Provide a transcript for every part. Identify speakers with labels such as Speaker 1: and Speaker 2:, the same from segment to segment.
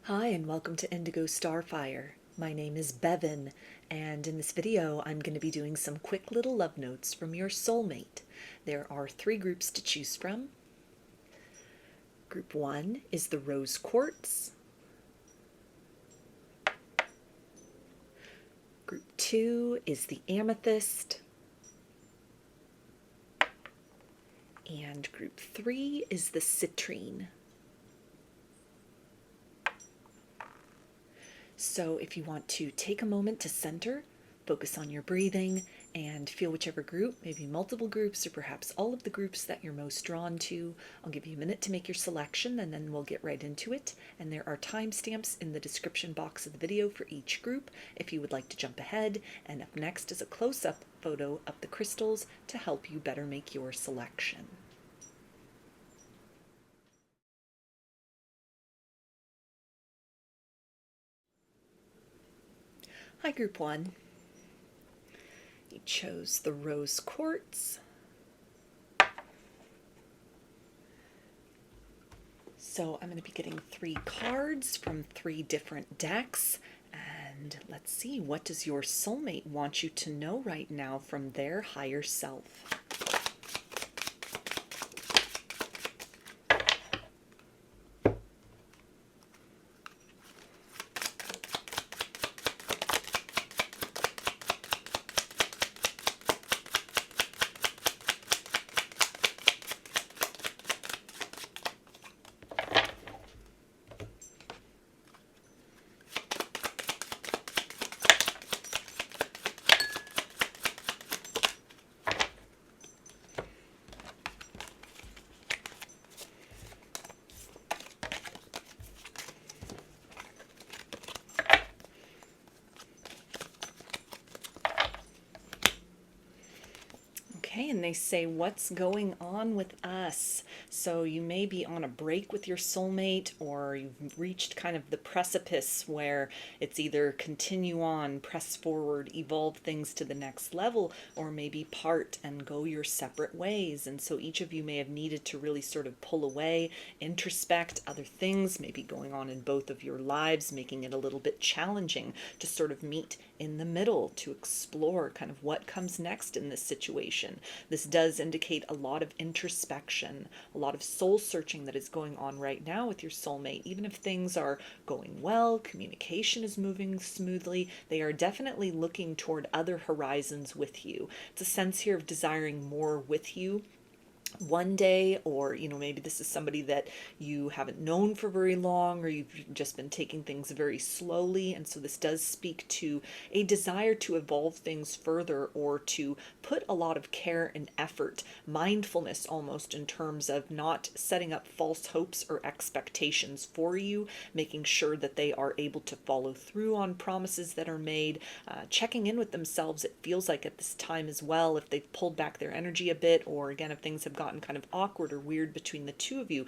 Speaker 1: Hi and welcome to Indigo Starfire. My name is Bevin, and in this video I'm going to be doing some quick little love notes from your soulmate. There are 3 groups to choose from. Group 1 is the Rose Quartz. Group 2 is the Amethyst. And group 3 is the Citrine. So if you want to take a moment to center, focus on your breathing, and feel whichever group, maybe multiple groups or perhaps all of the groups that you're most drawn to. I'll give you a minute to make your selection and then we'll get right into it. And there are timestamps in the description box of the video for each group if you would like to jump ahead. And up next is a close-up photo of the crystals to help you better make your selection. Hi, Group 1. You chose the Rose Quartz. So I'm going to be getting 3 cards from 3 different decks. And let's see, what does your soulmate want you to know right now from their higher self? Okay, and they say, what's going on with us? So you may be on a break with your soulmate, or you've reached kind of the precipice where it's either continue on, press forward, evolve things to the next level, or maybe part and go your separate ways. And so each of you may have needed to really sort of pull away, introspect other things, maybe going on in both of your lives, making it a little bit challenging to sort of meet in the middle, to explore kind of what comes next in this situation. This does indicate a lot of introspection, a lot of soul searching that is going on right now with your soulmate. Even if things are going well, communication is moving smoothly, they are definitely looking toward other horizons with you. It's a sense here of desiring more with you one day, or maybe this is somebody that you haven't known for very long, or you've just been taking things very slowly. And so this does speak to a desire to evolve things further, or to put a lot of care and effort, mindfulness almost, in terms of not setting up false hopes or expectations for you, making sure that they are able to follow through on promises that are made, checking in with themselves, it feels like, at this time as well, if they've pulled back their energy a bit, or again, if things have gotten kind of awkward or weird between the two of you.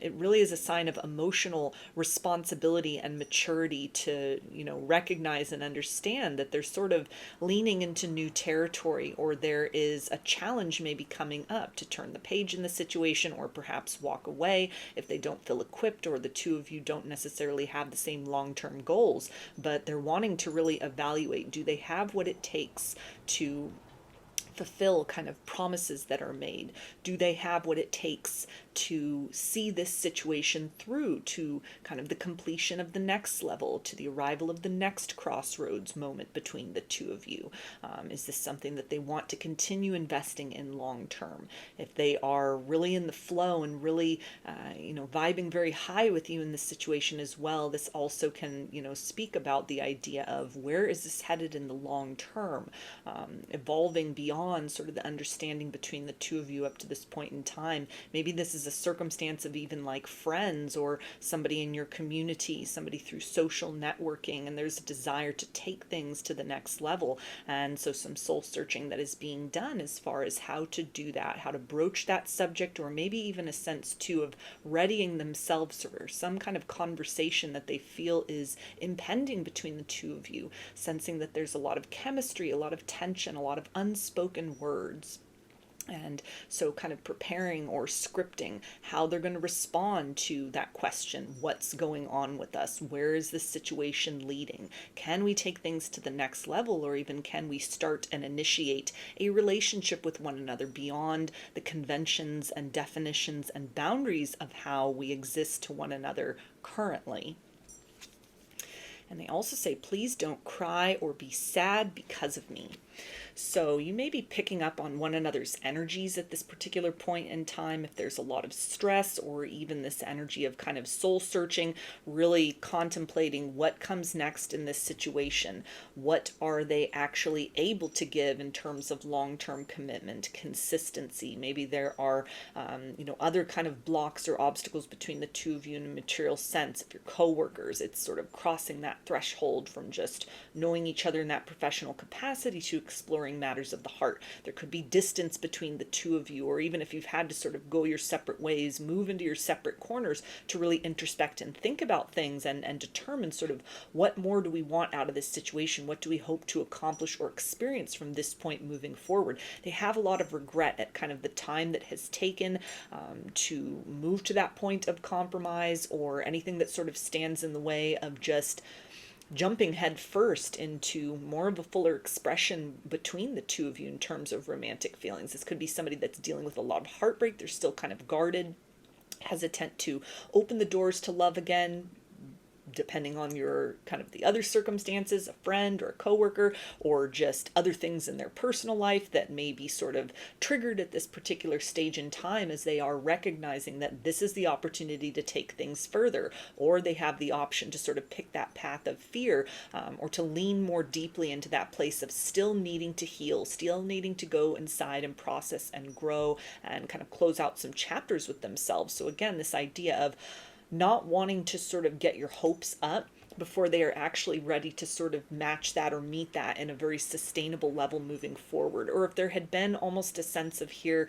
Speaker 1: It really is a sign of emotional responsibility and maturity to, recognize and understand that they're sort of leaning into new territory, or there is a challenge maybe coming up to turn the page in the situation, or perhaps walk away if they don't feel equipped, or the two of you don't necessarily have the same long-term goals, but they're wanting to really evaluate, do they have what it takes to fulfill kind of promises that are made? Do they have what it takes to see this situation through to kind of the completion of the next level, to the arrival of the next crossroads moment between the two of you? Is this something that they want to continue investing in long term? If they are really in the flow and really, vibing very high with you in this situation as well, this also can, speak about the idea of where is this headed in the long term, evolving beyond sort of the understanding between the two of you up to this point in time. Maybe this is a circumstance of even like friends or somebody in your community, somebody through social networking, and there's a desire to take things to the next level. And so some soul searching that is being done as far as how to do that, how to broach that subject, or maybe even a sense too of readying themselves for some kind of conversation that they feel is impending between the two of you, sensing that there's a lot of chemistry, a lot of tension, a lot of unspoken words. And so kind of preparing or scripting how they're going to respond to that question. What's going on with us? Where is this situation leading? Can we take things to the next level, or even can we start and initiate a relationship with one another beyond the conventions and definitions and boundaries of how we exist to one another currently? And they also say, please don't cry or be sad because of me. So you may be picking up on one another's energies at this particular point in time. If there's a lot of stress, or even this energy of kind of soul searching, really contemplating what comes next in this situation. What are they actually able to give in terms of long-term commitment, consistency? Maybe there are, other kind of blocks or obstacles between the two of you in a material sense. If you're co-workers, it's sort of crossing that threshold from just knowing each other in that professional capacity to exploring matters of the heart. There could be distance between the two of you, or even if you've had to sort of go your separate ways, move into your separate corners to really introspect and think about things, and determine sort of what more do we want out of this situation? What do we hope to accomplish or experience from this point moving forward? They have a lot of regret at kind of the time that has taken to move to that point of compromise, or anything that sort of stands in the way of just jumping head first into more of a fuller expression between the two of you in terms of romantic feelings. This could be somebody that's dealing with a lot of heartbreak. They're still kind of guarded, hesitant to open the doors to love again, depending on your kind of the other circumstances, a friend or a coworker, or just other things in their personal life that may be sort of triggered at this particular stage in time, as they are recognizing that this is the opportunity to take things further, or they have the option to sort of pick that path of fear, or to lean more deeply into that place of still needing to heal, still needing to go inside and process and grow and kind of close out some chapters with themselves. So again, this idea of not wanting to sort of get your hopes up before they are actually ready to sort of match that or meet that in a very sustainable level moving forward. Or if there had been almost a sense of here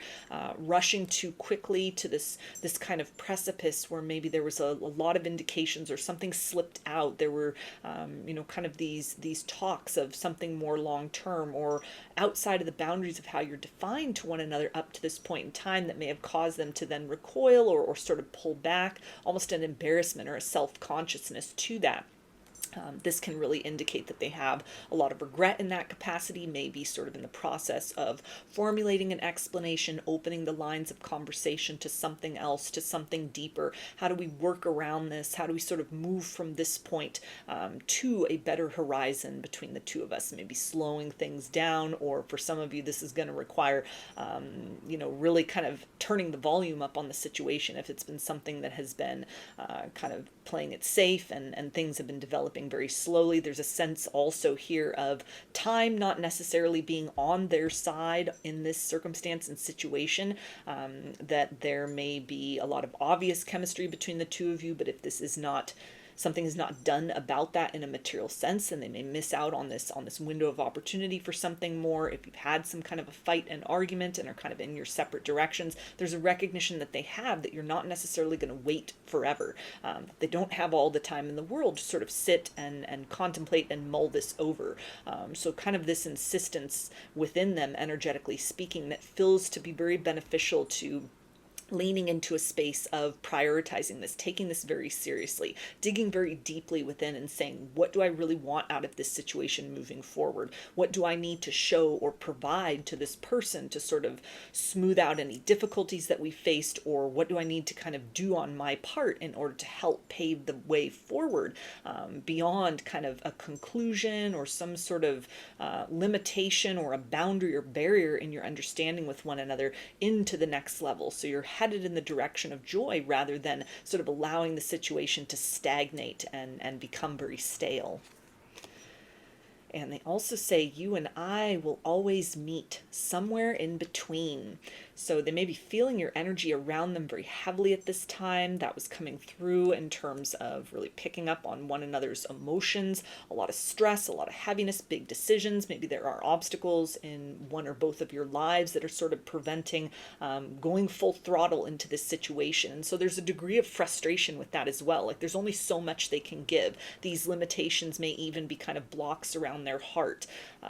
Speaker 1: rushing too quickly to this kind of precipice where maybe there was a lot of indications or something slipped out. There were kind of these talks of something more long term or outside of the boundaries of how you're defined to one another up to this point in time, that may have caused them to then recoil or sort of pull back, almost an embarrassment or a self-consciousness to that. This can really indicate that they have a lot of regret in that capacity, maybe sort of in the process of formulating an explanation, opening the lines of conversation to something else, to something deeper. How do we work around this? How do we sort of move from this point to a better horizon between the two of us? Maybe slowing things down, or for some of you, this is going to require, really kind of turning the volume up on the situation if it's been something that has been kind of playing it safe and things have been developing very slowly. There's a sense also here of time not necessarily being on their side in this circumstance and situation, that there may be a lot of obvious chemistry between the two of you, but if this is not something is not done about that in a material sense, then they may miss out on this window of opportunity for something more. If you've had some kind of a fight and argument and are kind of in your separate directions, there's a recognition that they have that you're not necessarily going to wait forever. They don't have all the time in the world to sort of sit and contemplate and mull this over. So kind of this insistence within them, energetically speaking, that feels to be very beneficial to leaning into a space of prioritizing this, taking this very seriously, digging very deeply within and saying, what do I really want out of this situation moving forward? What do I need to show or provide to this person to sort of smooth out any difficulties that we faced? Or what do I need to kind of do on my part in order to help pave the way forward beyond kind of a conclusion or some sort of limitation or a boundary or barrier in your understanding with one another into the next level? So you're headed in the direction of joy rather than sort of allowing the situation to stagnate and become very stale. And they also say, you and I will always meet somewhere in between. So they may be feeling your energy around them very heavily at this time. That was coming through in terms of really picking up on one another's emotions, a lot of stress, a lot of heaviness, big decisions. Maybe there are obstacles in one or both of your lives that are sort of preventing going full throttle into this situation. And so there's a degree of frustration with that as well. Like there's only so much they can give. These limitations may even be kind of blocks around their heart.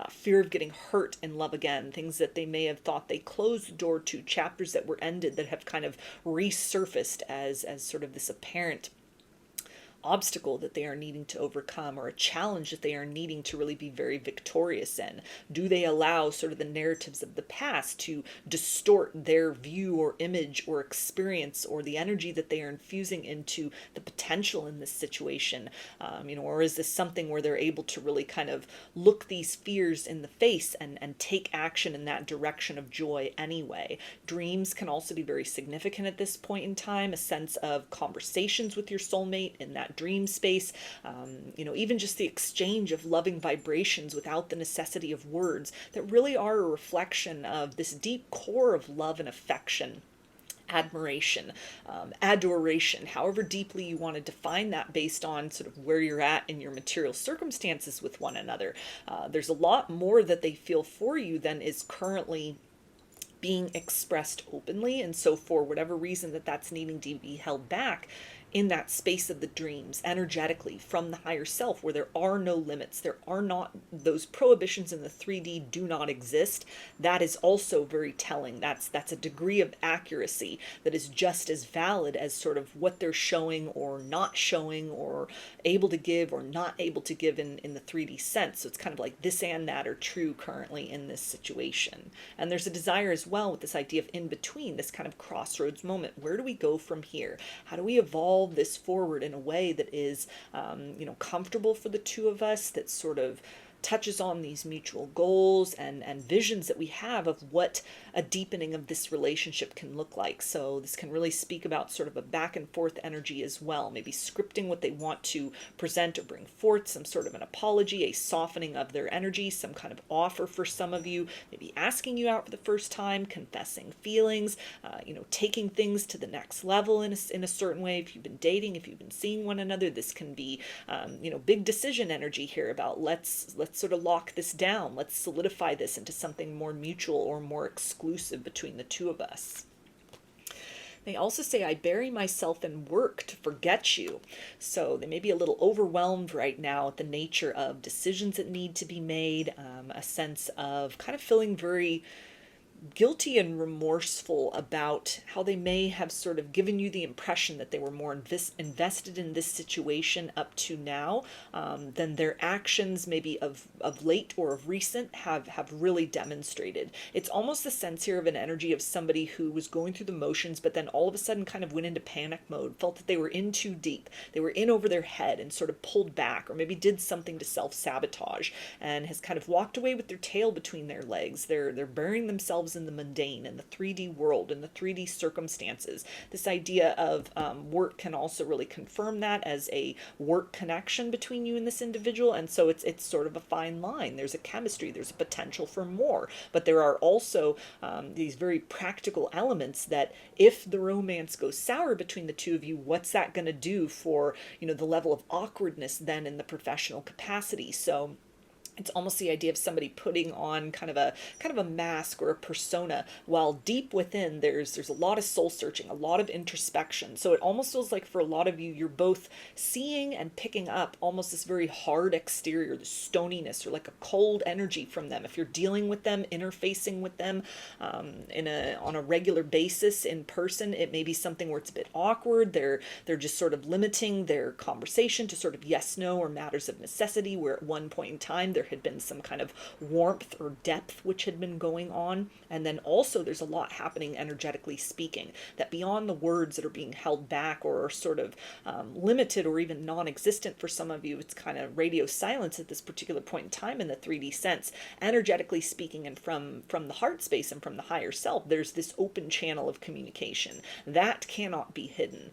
Speaker 1: Fear of getting hurt in love again, things that they may have thought they closed the door to, chapters that were ended that have kind of resurfaced as sort of this apparent obstacle that they are needing to overcome, or a challenge that they are needing to really be very victorious in. Do they allow sort of the narratives of the past to distort their view or image or experience, or the energy that they are infusing into the potential in this situation? Or is this something where they're able to really kind of look these fears in the face and take action in that direction of joy anyway? Dreams can also be very significant at this point in time, a sense of conversations with your soulmate in that dream space, even just the exchange of loving vibrations without the necessity of words, that really are a reflection of this deep core of love and affection, admiration, adoration, however deeply you want to define that based on sort of where you're at in your material circumstances with one another. There's a lot more that they feel for you than is currently being expressed openly. And so for whatever reason that's needing to be held back, in that space of the dreams, energetically, from the higher self, where there are no limits, there are not, those prohibitions in the 3D do not exist, that is also very telling. That's a degree of accuracy that is just as valid as sort of what they're showing or not showing, or able to give or not able to give in the 3D sense. So it's kind of like this and that are true currently in this situation. And there's a desire as well with this idea of in between, this kind of crossroads moment. Where do we go from here? How do we evolve this forward in a way that is, comfortable for the two of us, that sort of touches on these mutual goals and visions that we have of what a deepening of this relationship can look like. So this can really speak about sort of a back and forth energy as well, maybe scripting what they want to present or bring forth, some sort of an apology, a softening of their energy, some kind of offer for some of you, maybe asking you out for the first time, confessing feelings, taking things to the next level in a certain way. If you've been dating, if you've been seeing one another, this can be, big decision energy here about let's sort of lock this down. Let's solidify this into something more mutual or more exclusive between the two of us. They also say, I bury myself in work to forget you. So they may be a little overwhelmed right now at the nature of decisions that need to be made, a sense of kind of feeling very guilty and remorseful about how they may have sort of given you the impression that they were more invested in this situation up to now than their actions maybe of late or of recent have really demonstrated. It's almost the sense here of an energy of somebody who was going through the motions, but then all of a sudden kind of went into panic mode, felt that they were in too deep, they were in over their head and sort of pulled back, or maybe did something to self-sabotage and has kind of walked away with their tail between their legs. They're burying themselves in the mundane, in the 3D world, in the 3D circumstances. This idea of work can also really confirm that as a work connection between you and this individual. And so it's sort of a fine line. There's a chemistry, there's a potential for more, but there are also these very practical elements that if the romance goes sour between the two of you, what's that going to do for, the level of awkwardness then in the professional capacity? So it's almost the idea of somebody putting on kind of a mask or a persona, while deep within there's a lot of soul searching, a lot of introspection. So it almost feels like for a lot of you, you're both seeing and picking up almost this very hard exterior, the stoniness, or like a cold energy from them. If you're dealing with them, interfacing with them on a regular basis in person, it may be something where it's a bit awkward. They're just sort of limiting their conversation to sort of yes, no, or matters of necessity, where at one point in time there had been some kind of warmth or depth which had been going on. And then also there's a lot happening energetically speaking, that beyond the words that are being held back or are sort of limited or even non-existent for some of you, it's kind of radio silence at this particular point in time in the 3D sense. Energetically speaking, and from the heart space and from the higher self, there's this open channel of communication that cannot be hidden,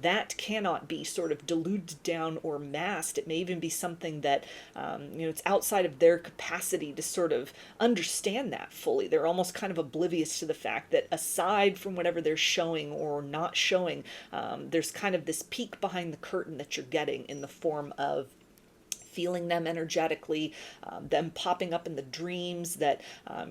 Speaker 1: that cannot be sort of diluted down or masked. It may even be something that it's outside outside of their capacity to sort of understand that fully. They're almost kind of oblivious to the fact that aside from whatever they're showing or not showing, there's kind of this peek behind the curtain that you're getting in the form of feeling them energetically, them popping up in the dreams. That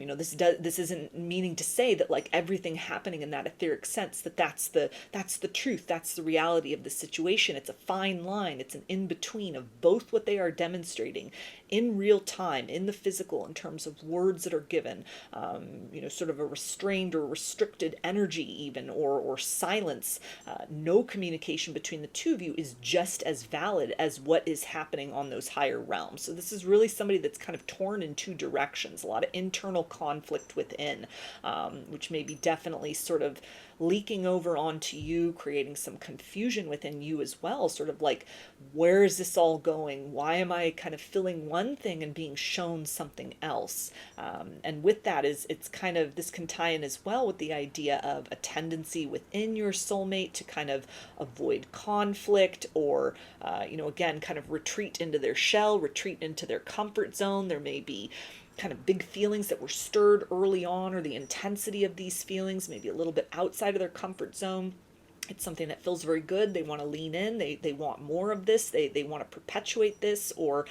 Speaker 1: this isn't meaning to say that like everything happening in that etheric sense that's the truth, that's the reality of the situation. It's a fine line, it's an in between of both what they are demonstrating in real time in the physical in terms of words that are given, sort of a restrained or restricted energy even, or silence. No communication between the two of you is just as valid as what is happening on those higher realms. So this is really somebody that's kind of torn in two directions, a lot of internal conflict within, which may be definitely sort of leaking over onto you, creating some confusion within you as well. Sort of like, where is this all going? Why am I kind of feeling one thing and being shown something else? And with that it's kind of, this can tie in as well with the idea of a tendency within your soulmate to kind of avoid conflict, or, again, kind of retreat into their shell, retreat into their comfort zone. There may be kind of big feelings that were stirred early on, or the intensity of these feelings maybe a little bit outside of their comfort zone. It's something that feels very good. They want to lean in. They want more of this. They want to perpetuate this, or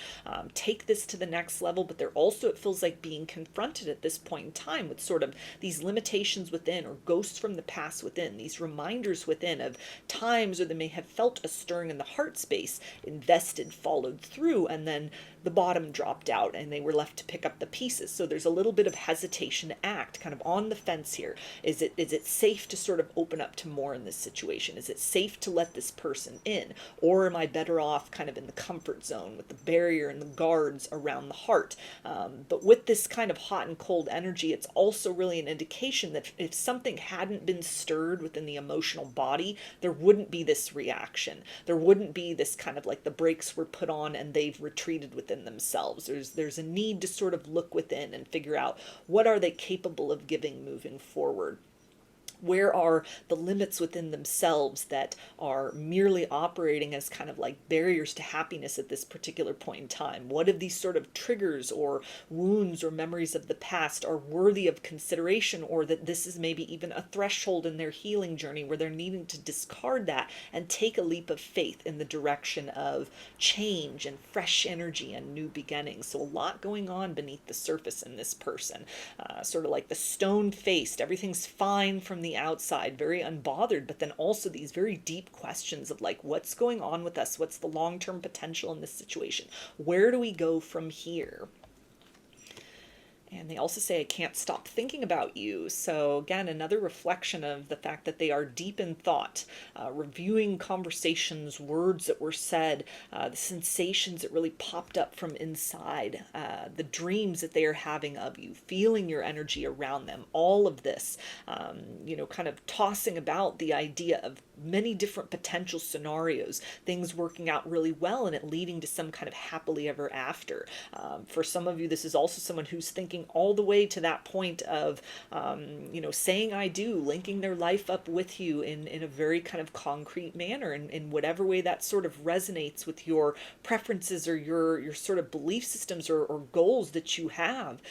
Speaker 1: take this to the next level. But they're also, it feels like, being confronted at this point in time with sort of these limitations within, or ghosts from the past within, these reminders within of times where they may have felt a stirring in the heart space, invested, followed through, and then the bottom dropped out and they were left to pick up the pieces. So there's a little bit of hesitation to act, kind of on the fence here. Is it safe to sort of open up to more in this situation? Is it safe to let this person in? Or am I better off kind of in the comfort zone with the barrier and the guards around the heart? But with this kind of hot and cold energy, it's also really an indication that if something hadn't been stirred within the emotional body, there wouldn't be this reaction. There wouldn't be this kind of like the brakes were put on and they've retreated within themselves. There's a need to sort of look within and figure out, what are they capable of giving moving forward? Where are the limits within themselves that are merely operating as kind of like barriers to happiness at this particular point in time? What of these sort of triggers or wounds or memories of the past are worthy of consideration, or that this is maybe even a threshold in their healing journey where they're needing to discard that and take a leap of faith in the direction of change and fresh energy and new beginnings? So a lot going on beneath the surface in this person, sort of like the stone-faced, everything's fine from the outside, very unbothered, but then also these very deep questions of like, what's going on with us? What's the long-term potential in this situation? Where do we go from here? And they also say, I can't stop thinking about you. So again, another reflection of the fact that they are deep in thought, reviewing conversations, words that were said, the sensations that really popped up from inside, the dreams that they are having of you, feeling your energy around them, all of this, kind of tossing about the idea of many different potential scenarios, things working out really well and it leading to some kind of happily ever after. For some of you, this is also someone who's thinking all the way to that point of, saying I do, linking their life up with you in a very kind of concrete manner, in whatever way that sort of resonates with your preferences or your sort of belief systems or goals that you have,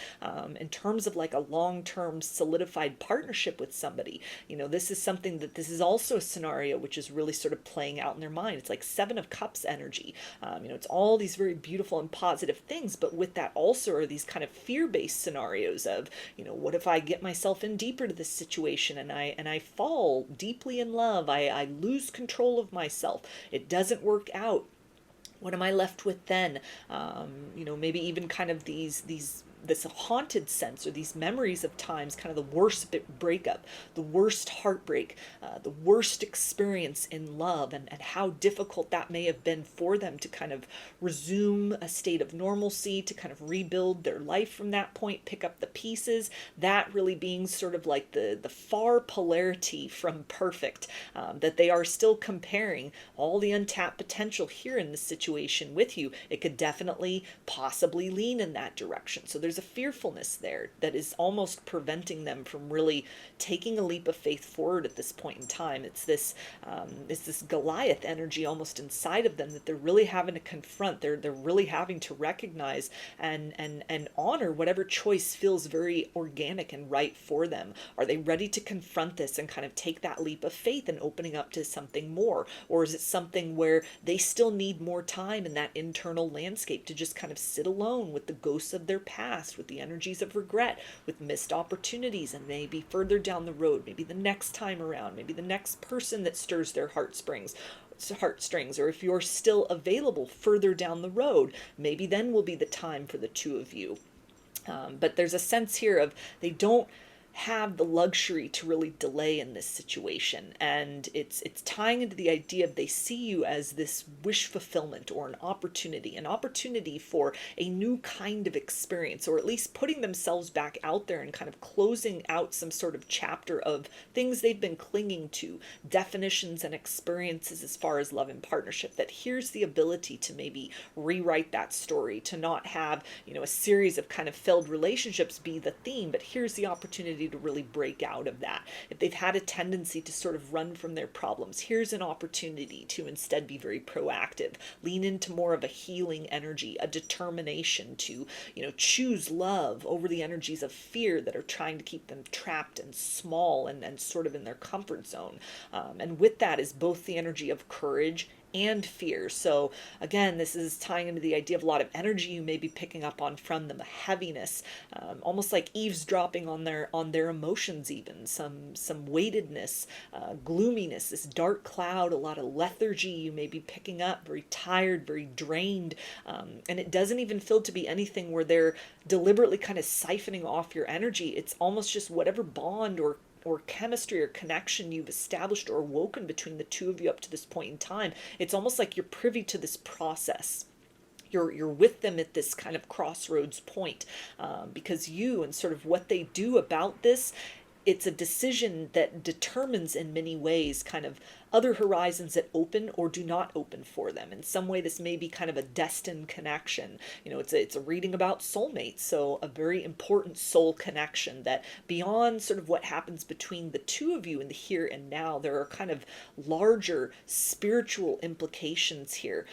Speaker 1: in terms of like a long-term solidified partnership with somebody. This is something that, this is also a scenario which is really sort of playing out in their mind. It's like Seven of Cups energy. It's all these very beautiful and positive things, but with that also are these kind of fear-based scenarios of, what if I get myself in deeper to this situation and I fall deeply in love, I lose control of myself, it doesn't work out, what am I left with then? Maybe even kind of this haunted sense, or these memories of times, kind of the worst breakup, the worst heartbreak, the worst experience in love, and how difficult that may have been for them to kind of resume a state of normalcy, to kind of rebuild their life from that point, pick up the pieces, that really being sort of like the far polarity from perfect, that they are still comparing all the untapped potential here in this situation with you. It could definitely possibly lean in that direction. So there's a fearfulness there that is almost preventing them from really taking a leap of faith forward at this point in time. It's this Goliath energy almost inside of them that they're really having to confront. They're really having to recognize and honor whatever choice feels very organic and right for them. Are they ready to confront this and kind of take that leap of faith and opening up to something more? Or is it something where they still need more time in that internal landscape to just kind of sit alone with the ghosts of their past, with the energies of regret, with missed opportunities, and maybe further down the road, maybe the next time around, maybe the next person that stirs their heartstrings, or if you're still available further down the road, maybe then will be the time for the two of you. But there's a sense here of they don't have the luxury to really delay in this situation, and it's tying into the idea of they see you as this wish fulfillment or an opportunity for a new kind of experience, or at least putting themselves back out there and kind of closing out some sort of chapter of things they've been clinging to, definitions and experiences as far as love and partnership, that here's the ability to maybe rewrite that story, to not have, a series of kind of failed relationships be the theme, but here's the opportunity to really break out of that. If they've had a tendency to sort of run from their problems, here's an opportunity to instead be very proactive, lean into more of a healing energy, a determination to, choose love over the energies of fear that are trying to keep them trapped and small and sort of in their comfort zone. And with that is both the energy of courage and fear. So again, this is tying into the idea of a lot of energy you may be picking up on from them, a heaviness, almost like eavesdropping on their emotions, even some weightedness, gloominess, this dark cloud, a lot of lethargy you may be picking up, very tired, very drained, and it doesn't even feel to be anything where they're deliberately kind of siphoning off your energy. It's almost just whatever bond or chemistry or connection you've established or woken between the two of you up to this point in time. It's almost like you're privy to this process. You're with them at this kind of crossroads point, because you and sort of what they do about this, it's a decision that determines in many ways kind of other horizons that open or do not open for them. In some way, this may be kind of a destined connection. It's a reading about soulmates, so a very important soul connection that beyond sort of what happens between the two of you in the here and now, there are kind of larger spiritual implications here,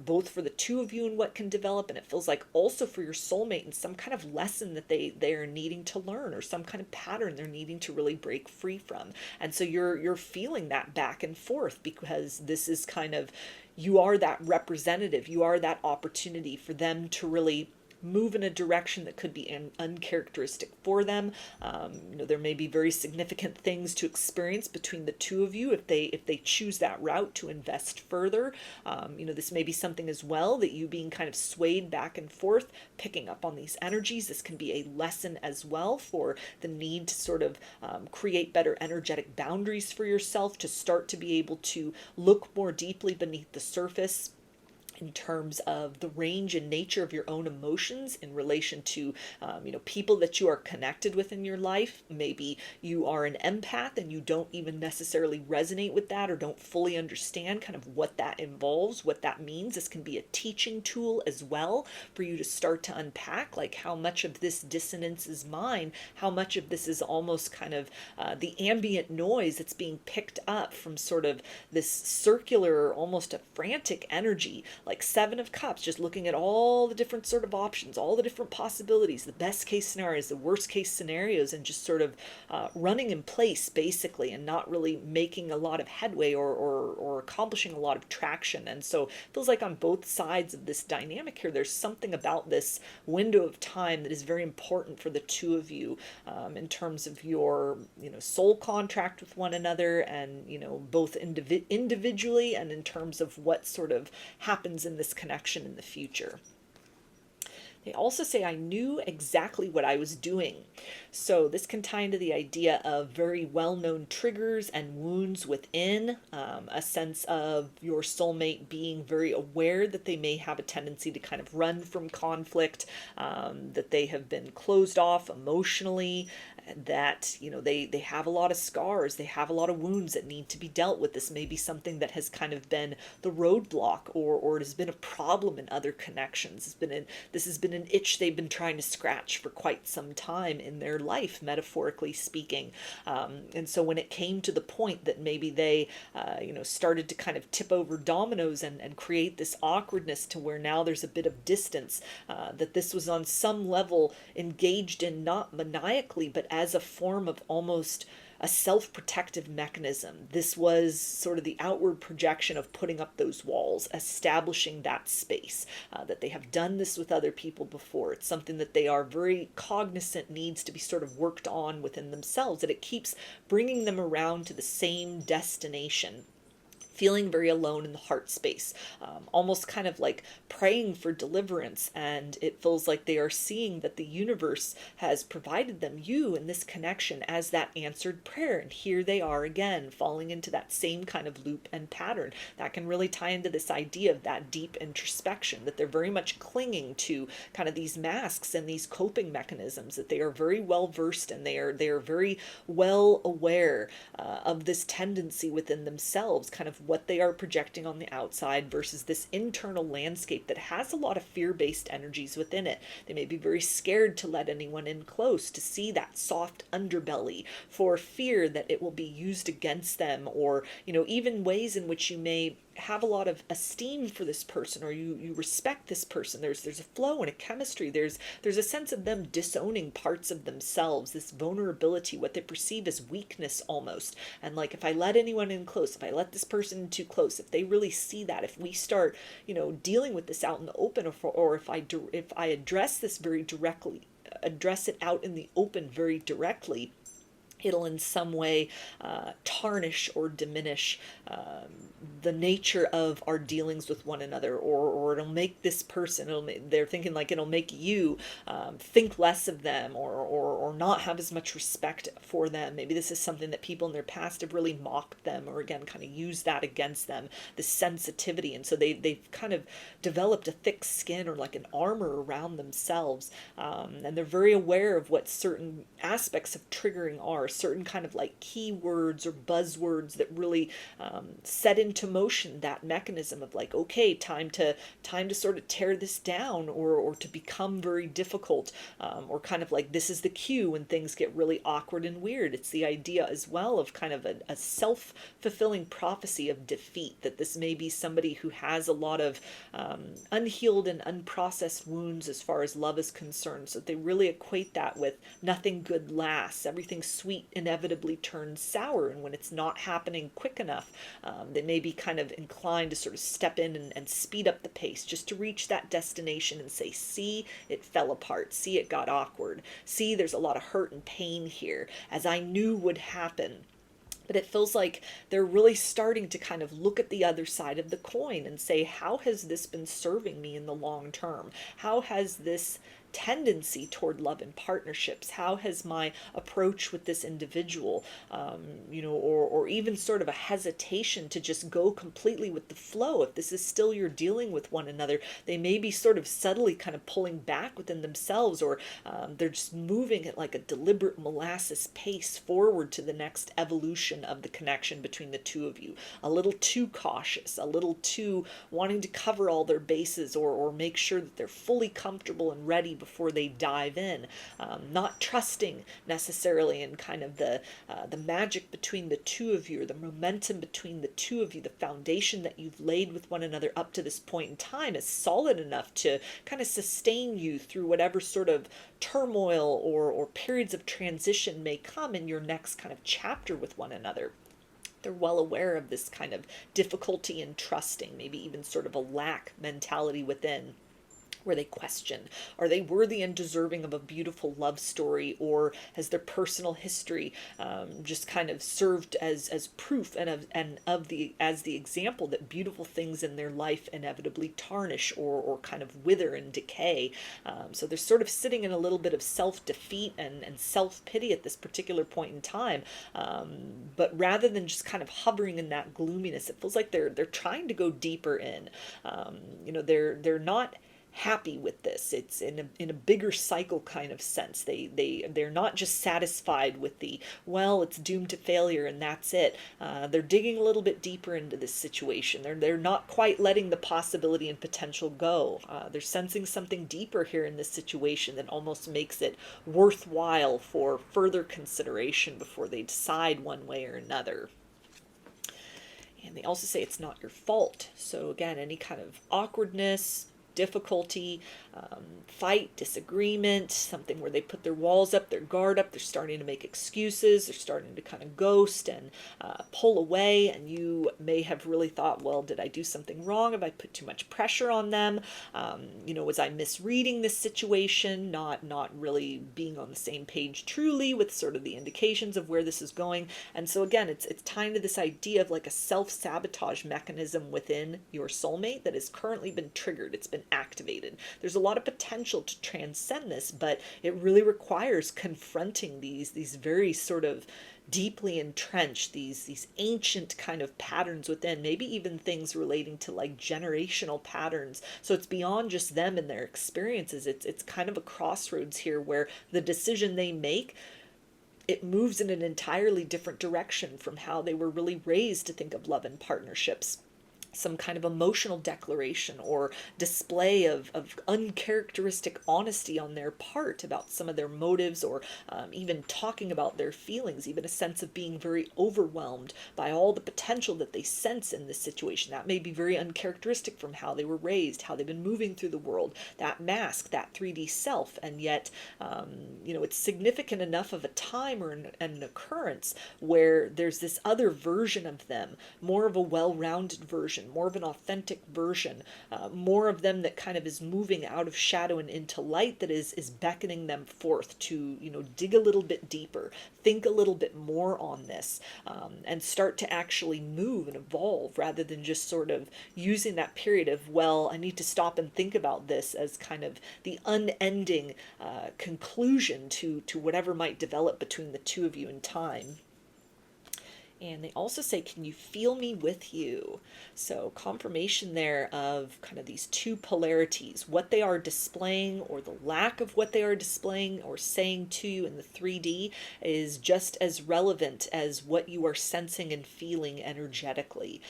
Speaker 1: both for the two of you and what can develop, and it feels like also for your soulmate and some kind of lesson that they are needing to learn, or some kind of pattern they're needing to really break free from. And so you're feeling that back and forth, because this is kind of, you are that representative, you are that opportunity for them to really move in a direction that could be uncharacteristic for them. There may be very significant things to experience between the two of you if they choose that route to invest further. This may be something as well that you being kind of swayed back and forth, picking up on these energies. This can be a lesson as well for the need to sort of create better energetic boundaries for yourself, to start to be able to look more deeply beneath the surface in terms of the range and nature of your own emotions in relation to, people that you are connected with in your life. Maybe you are an empath and you don't even necessarily resonate with that, or don't fully understand kind of what that involves, what that means. This can be a teaching tool as well for you to start to unpack, like how much of this dissonance is mine, how much of this is almost kind of the ambient noise that's being picked up from sort of this circular, almost a frantic energy, like Seven of Cups, just looking at all the different sort of options, all the different possibilities, the best case scenarios, the worst case scenarios, and just sort of running in place basically, and not really making a lot of headway or accomplishing a lot of traction. And so it feels like on both sides of this dynamic here, there's something about this window of time that is very important for the two of you, in terms of your soul contract with one another, and both individually and in terms of what sort of happens in this connection in the future. They also say, I knew exactly what I was doing. So this can tie into the idea of very well-known triggers and wounds within, a sense of your soulmate being very aware that they may have a tendency to kind of run from conflict, that they have been closed off emotionally, that they have a lot of scars, they have a lot of wounds that need to be dealt with. This may be something that has kind of been the roadblock, or it has been a problem in other connections. This has been an itch they've been trying to scratch for quite some time in their life, metaphorically speaking. And so when it came to the point that maybe they, started to kind of tip over dominoes and create this awkwardness to where now there's a bit of distance, that this was on some level engaged in not maniacally, but as a form of almost a self-protective mechanism. This was sort of the outward projection of putting up those walls, establishing that space, that they have done this with other people before. It's something that they are very cognizant needs to be sort of worked on within themselves, that it keeps bringing them around to the same destination, feeling very alone in the heart space, almost kind of like praying for deliverance. And it feels like they are seeing that the universe has provided them, you in this connection, as that answered prayer. And here they are again, falling into that same kind of loop and pattern. That can really tie into this idea of that deep introspection, that they're very much clinging to kind of these masks and these coping mechanisms, that they are very well versed in. They are very well aware of this tendency within themselves, kind of what they are projecting on the outside versus this internal landscape that has a lot of fear-based energies within it. They may be very scared to let anyone in close, to see that soft underbelly, for fear that it will be used against them, or even ways in which you may have a lot of esteem for this person, or you respect this person. There's a flow and a chemistry. There's a sense of them disowning parts of themselves, this vulnerability, what they perceive as weakness almost. And like, if I let anyone in close, if I let this person in too close, if they really see that, if we start dealing with this out in the open, or if I address this very directly, address it out in the open very directly, it'll in some way tarnish or diminish the nature of our dealings with one another, or it'll make this person, they're thinking like it'll make you think less of them, or not have as much respect for them. Maybe this is something that people in their past have really mocked them, or again kind of used that against them, the sensitivity. And so they've kind of developed a thick skin, or like an armor around themselves, and they're very aware of what certain aspects of triggering are, certain kind of like keywords or buzzwords that really set into motion that mechanism of like, okay, time to sort of tear this down, or to become very difficult, or kind of like this is the cue when things get really awkward and weird. It's the idea as well of kind of a self-fulfilling prophecy of defeat, that this may be somebody who has a lot of unhealed and unprocessed wounds as far as love is concerned. So they really equate that with nothing good lasts, everything sweet inevitably turns sour, and when it's not happening quick enough, they may be kind of inclined to sort of step in and speed up the pace just to reach that destination and say, see, it fell apart, see, it got awkward, see, there's a lot of hurt and pain here, as I knew would happen. But it feels like they're really starting to kind of look at the other side of the coin and say, how has this been serving me in the long term? How has this tendency toward love and partnerships, how has my approach with this individual, or even sort of a hesitation to just go completely with the flow, if this is still you're dealing with one another, they may be sort of subtly kind of pulling back within themselves, or they're just moving at like a deliberate molasses pace forward to the next evolution of the connection between the two of you, a little too cautious, a little too wanting to cover all their bases, or make sure that they're fully comfortable and ready before they dive in, not trusting necessarily in kind of the magic between the two of you, or the momentum between the two of you, the foundation that you've laid with one another up to this point in time is solid enough to kind of sustain you through whatever sort of turmoil or periods of transition may come in your next kind of chapter with one another. They're well aware of this kind of difficulty in trusting, maybe even sort of a lack mentality within, where they question, are they worthy and deserving of a beautiful love story, or has their personal history just kind of served as proof and as the example that beautiful things in their life inevitably tarnish or kind of wither and decay. So they're sort of sitting in a little bit of self-defeat and self-pity at this particular point in time. But rather than just kind of hovering in that gloominess, it feels like they're trying to go deeper in. They're not happy with this. It's in a bigger cycle kind of sense. They're not just satisfied with the, well, it's doomed to failure and that's it. They're digging a little bit deeper into this situation. They're not quite letting the possibility and potential go. They're sensing something deeper here in this situation that almost makes it worthwhile for further consideration before they decide one way or another. And they also say it's not your fault. So again, any kind of awkwardness, difficulty, fight, disagreement, something where they put their walls up, their guard up, they're starting to make excuses, they're starting to kind of ghost and pull away, and you may have really thought, well, did I do something wrong? Have I put too much pressure on them? Was I misreading this situation, not really being on the same page truly with sort of the indications of where this is going? And so again, it's tying to this idea of like a self-sabotage mechanism within your soulmate that has currently been triggered. It's been activated. There's a lot of potential to transcend this, but it really requires confronting these very sort of deeply entrenched, these ancient kind of patterns within, maybe even things relating to like generational patterns. So it's beyond just them and their experiences. It's kind of a crossroads here where the decision they make, it moves in an entirely different direction from how they were really raised to think of love and partnerships. Some kind of emotional declaration or display of uncharacteristic honesty on their part about some of their motives, or even talking about their feelings, even a sense of being very overwhelmed by all the potential that they sense in this situation. That may be very uncharacteristic from how they were raised, how they've been moving through the world, that mask, that 3D self, and yet, it's significant enough of a time or an occurrence where there's this other version of them, more of a well-rounded version, more of an authentic version, more of them that kind of is moving out of shadow and into light, that is beckoning them forth to, dig a little bit deeper, think a little bit more on this, and start to actually move and evolve, rather than just sort of using that period of, well, I need to stop and think about this as kind of the unending conclusion to whatever might develop between the two of you in time. And they also say, can you feel me with you? So confirmation there of kind of these two polarities, what they are displaying or the lack of what they are displaying or saying to you in the 3D is just as relevant as what you are sensing and feeling energetically.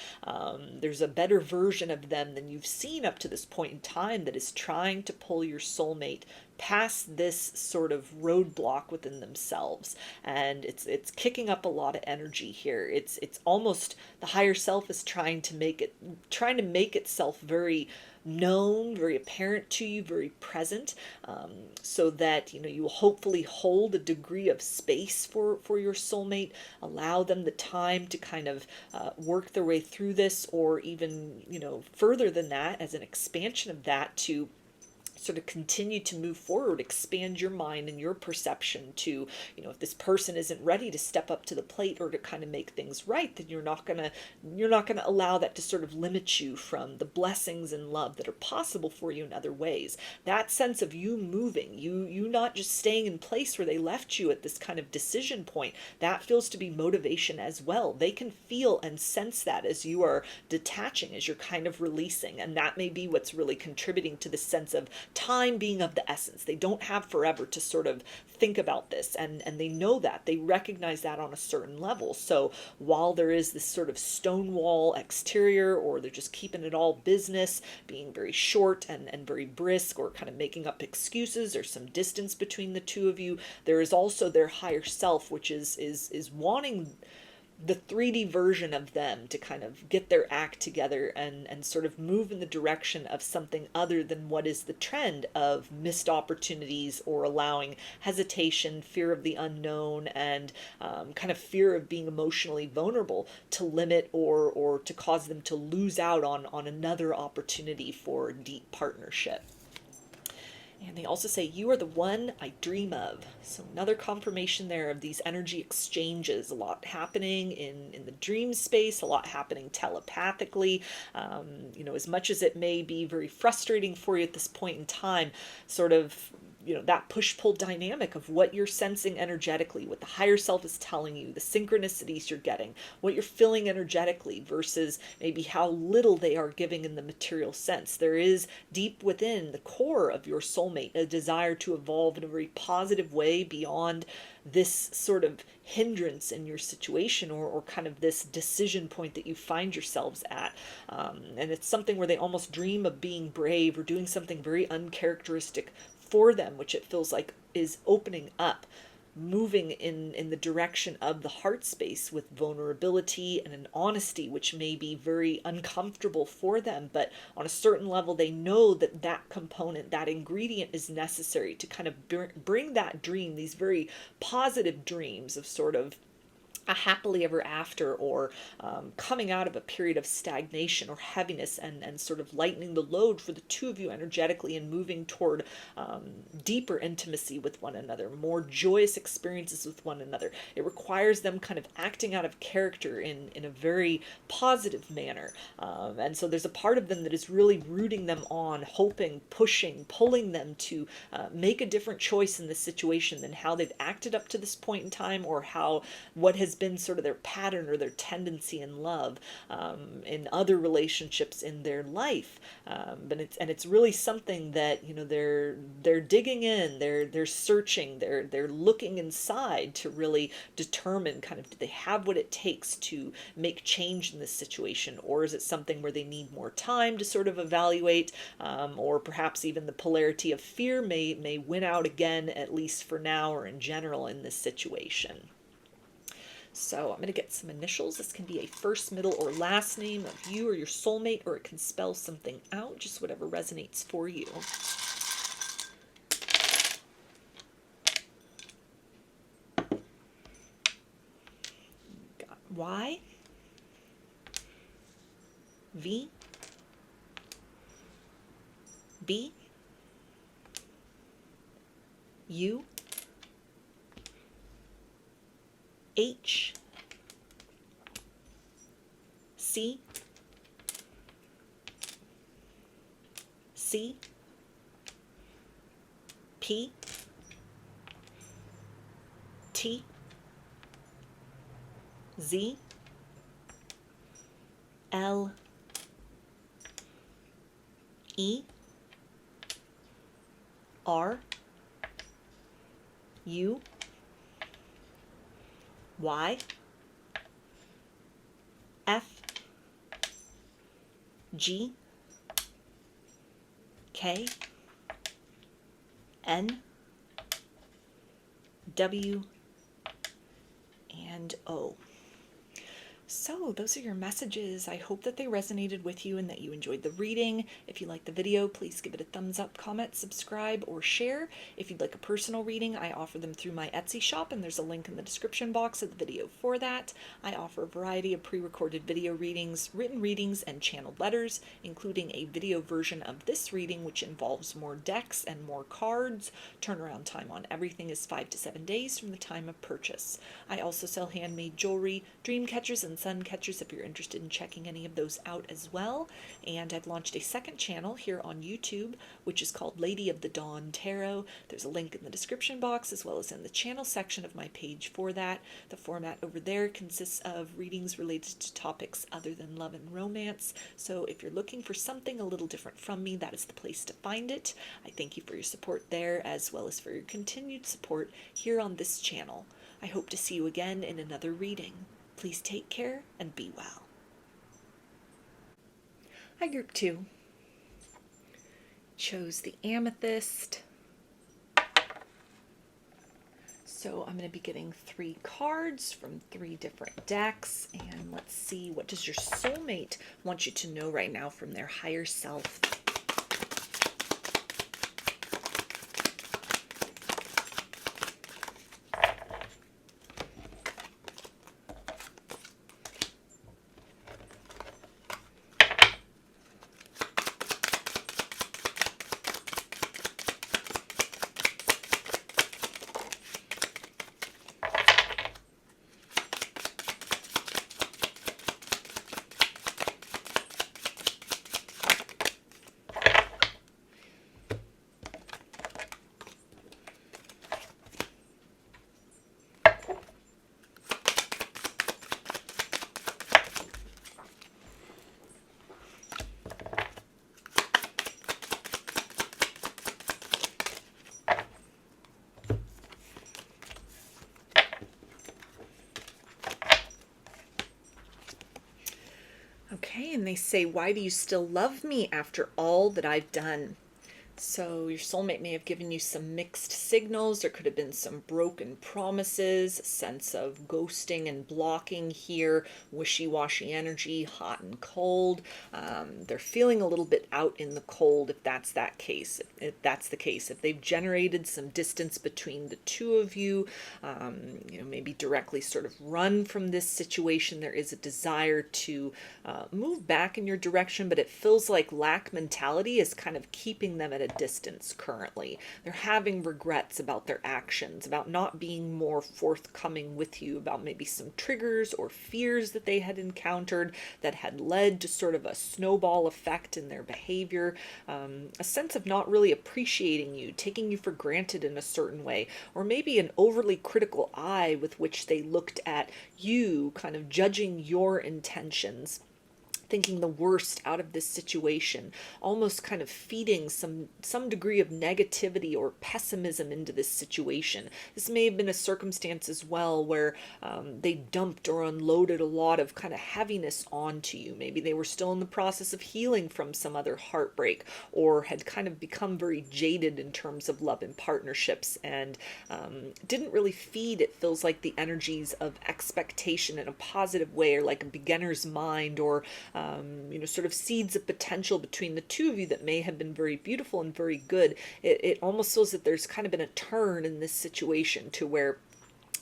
Speaker 1: There's a better version of them than you've seen up to this point in time that is trying to pull your soulmate past this sort of roadblock within themselves, and it's kicking up a lot of energy here. It's almost the higher self is trying to make itself very known, very apparent to you, very present, so that you will hopefully hold a degree of space for your soulmate, allow them the time to kind of work their way through this, or even further than that, as an expansion of that, to sort of continue to move forward, expand your mind and your perception to, if this person isn't ready to step up to the plate or to kind of make things right, then you're not gonna allow that to sort of limit you from the blessings and love that are possible for you in other ways. That sense of you moving, you not just staying in place where they left you at this kind of decision point, that feels to be motivation as well. They can feel and sense that as you are detaching, as you're kind of releasing, and that may be what's really contributing to the sense of time being of the essence. They don't have forever to sort of think about this, and they know that. They recognize that on a certain level. So while there is this sort of stonewall exterior, or they're just keeping it all business, being very short and very brisk, or kind of making up excuses, or some distance between the two of you, there is also their higher self, which is wanting the 3D version of them to kind of get their act together and sort of move in the direction of something other than what is the trend of missed opportunities, or allowing hesitation, fear of the unknown, and kind of fear of being emotionally vulnerable to limit or to cause them to lose out on another opportunity for deep partnership. And they also say, you are the one I dream of. So another confirmation there of these energy exchanges, a lot happening in the dream space, a lot happening telepathically. As much as it may be very frustrating for you at this point in time, sort of that push-pull dynamic of what you're sensing energetically, what the higher self is telling you, the synchronicities you're getting, what you're feeling energetically versus maybe how little they are giving in the material sense. There is deep within the core of your soulmate a desire to evolve in a very positive way beyond this sort of hindrance in your situation, or kind of this decision point that you find yourselves at. And it's something where they almost dream of being brave or doing something very uncharacteristic for them, which it feels like is opening up, moving in the direction of the heart space with vulnerability and an honesty, which may be very uncomfortable for them. But on a certain level, they know that that component, that ingredient is necessary to kind of bring that dream, these very positive dreams of sort of a happily ever after, or coming out of a period of stagnation or heaviness, and sort of lightening the load for the two of you energetically and moving toward deeper intimacy with one another, more joyous experiences with one another. It requires them kind of acting out of character in a very positive manner. And so there's a part of them that is really rooting them on, hoping, pushing, pulling them to make a different choice in this situation than how they've acted up to this point in time, or what has been sort of their pattern or their tendency in love, in other relationships in their life. But it's really something that, they're digging in, they're searching, they're looking inside to really determine kind of, do they have what it takes to make change in this situation, or is it something where they need more time to sort of evaluate, or perhaps even the polarity of fear may win out again, at least for now or in general in this situation. So I'm going to get some initials. This can be a first, middle, or last name of you or your soulmate, or it can spell something out, just whatever resonates for you. Got Y, V, B, U, H, C, C, P, T, Z, L, E, R, U, Y, F, G, K, N, W, and O. So those are your messages. I hope that they resonated with you and that you enjoyed the reading. If you liked the video, please give it a thumbs up, comment, subscribe, or share. If you'd like a personal reading, I offer them through my Etsy shop, and there's a link in the description box of the video for that. I offer a variety of pre-recorded video readings, written readings, and channeled letters, including a video version of this reading, which involves more decks and more cards. Turnaround time on everything is 5 to 7 days from the time of purchase. I also sell handmade jewelry, dream catchers, and sun catchers if you're interested in checking any of those out as well. And I've launched a second channel here on YouTube, which is called Lady of the Dawn Tarot. There's a link in the description box as well as in the channel section of my page for that. The format over there consists of readings related to topics other than love and romance. So if you're looking for something a little different from me, that is the place to find it. I thank you for your support there, as well as for your continued support here on this channel. I hope to see you again in another reading. Please take care and be well. Hi, Group 2. Chose the Amethyst. So I'm going to be getting 3 cards from 3 different decks. And let's see, what does your soulmate want you to know right now from their higher self? they say, why do you still love me after all that I've done? So your soulmate may have given you some mixed signals. There could have been some broken promises, a sense of ghosting and blocking here, wishy-washy energy, hot and cold. They're feeling a little bit out in the cold if that's that case. If that's the case, if they've generated some distance between the two of you, maybe directly sort of run from this situation, there is a desire to move back in your direction, but it feels like lack mentality is kind of keeping them at a distance currently. They're having regrets about their actions, about not being more forthcoming with you, about maybe some triggers or fears that they had encountered that had led to sort of a snowball effect in their behavior, a sense of not really appreciating you, taking you for granted in a certain way, or maybe an overly critical eye with which they looked at you, kind of judging your intentions, thinking the worst out of this situation, almost kind of feeding some degree of negativity or pessimism into this situation. This may have been a circumstance as well where they dumped or unloaded a lot of kind of heaviness onto you. Maybe they were still in the process of healing from some other heartbreak, or had kind of become very jaded in terms of love and partnerships, and didn't really feed, it feels like, the energies of expectation in a positive way, or like a beginner's mind, or sort of seeds of potential between the two of you that may have been very beautiful and very good. It almost feels that there's kind of been a turn in this situation to where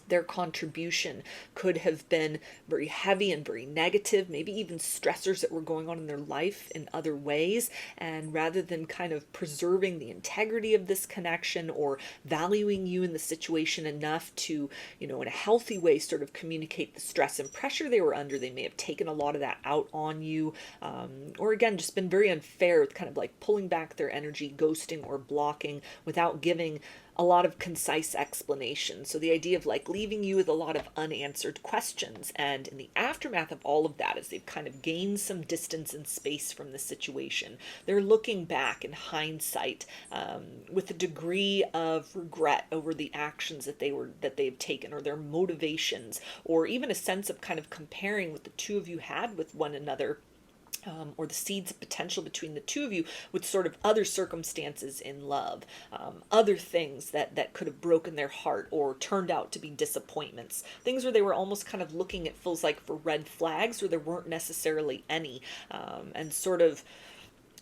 Speaker 1: their contribution could have been very heavy and very negative, maybe even stressors that were going on in their life in other ways. And rather than kind of preserving the integrity of this connection or valuing you in the situation enough to, in a healthy way, sort of communicate the stress and pressure they were under, they may have taken a lot of that out on you. Or again, just been very unfair, kind of like pulling back their energy, ghosting or blocking without giving a lot of concise explanation. So the idea of like leaving you with a lot of unanswered questions. And in the aftermath of all of that, as they've kind of gained some distance and space from the situation, they're looking back in hindsight with a degree of regret over the actions that they've taken, or their motivations, or even a sense of kind of comparing what the two of you had with one another, or the seeds of potential between the two of you with sort of other circumstances in love, other things that could have broken their heart or turned out to be disappointments, things where they were almost kind of looking, it feels like, for red flags where there weren't necessarily any, and sort of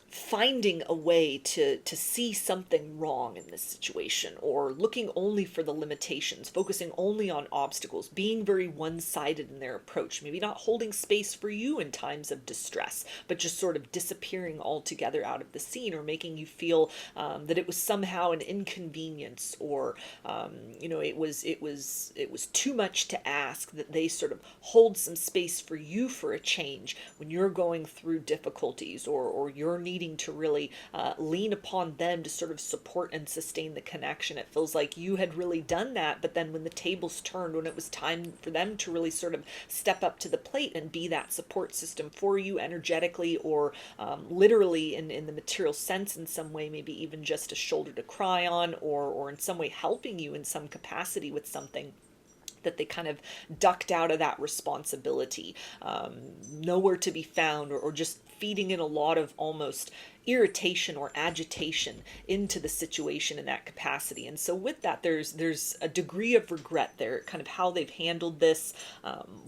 Speaker 1: finding a way to see something wrong in this situation, or looking only for the limitations, focusing only on obstacles, being very one-sided in their approach, maybe not holding space for you in times of distress, but just sort of disappearing altogether out of the scene, or making you feel that it was somehow an inconvenience, or it was too much to ask that they sort of hold some space for you for a change when you're going through difficulties, or you're needing to really lean upon them to sort of support and sustain the connection. It feels like you had really done that, but then when the tables turned, when it was time for them to really sort of step up to the plate and be that support system for you energetically, or literally in the material sense in some way, maybe even just a shoulder to cry on, or in some way helping you in some capacity with something, that they kind of ducked out of that responsibility, nowhere to be found, or just feeding in a lot of almost irritation or agitation into the situation in that capacity. And so with that, there's a degree of regret there, kind of how they've handled this,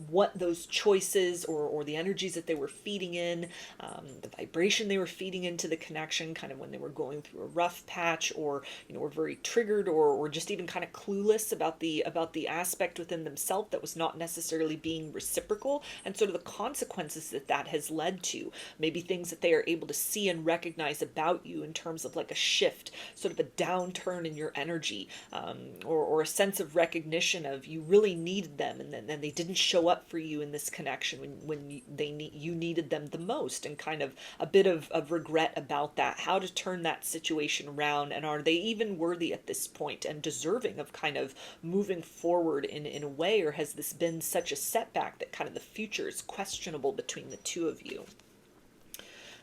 Speaker 1: what those choices or the energies that they were feeding in, the vibration they were feeding into the connection, kind of when they were going through a rough patch, or were very triggered, or just even kind of clueless about the aspect within themselves that was not necessarily being reciprocal, and sort of the consequences that has led to, maybe things that they are able to see and recognize about you in terms of like a shift, sort of a downturn in your energy, or a sense of recognition of you really needed them, and then they didn't show up for you in this connection when you needed them the most, and kind of a bit of regret about that, how to turn that situation around, and are they even worthy at this point and deserving of kind of moving forward in a way, or has this been such a setback that kind of the future is questionable between the two of you?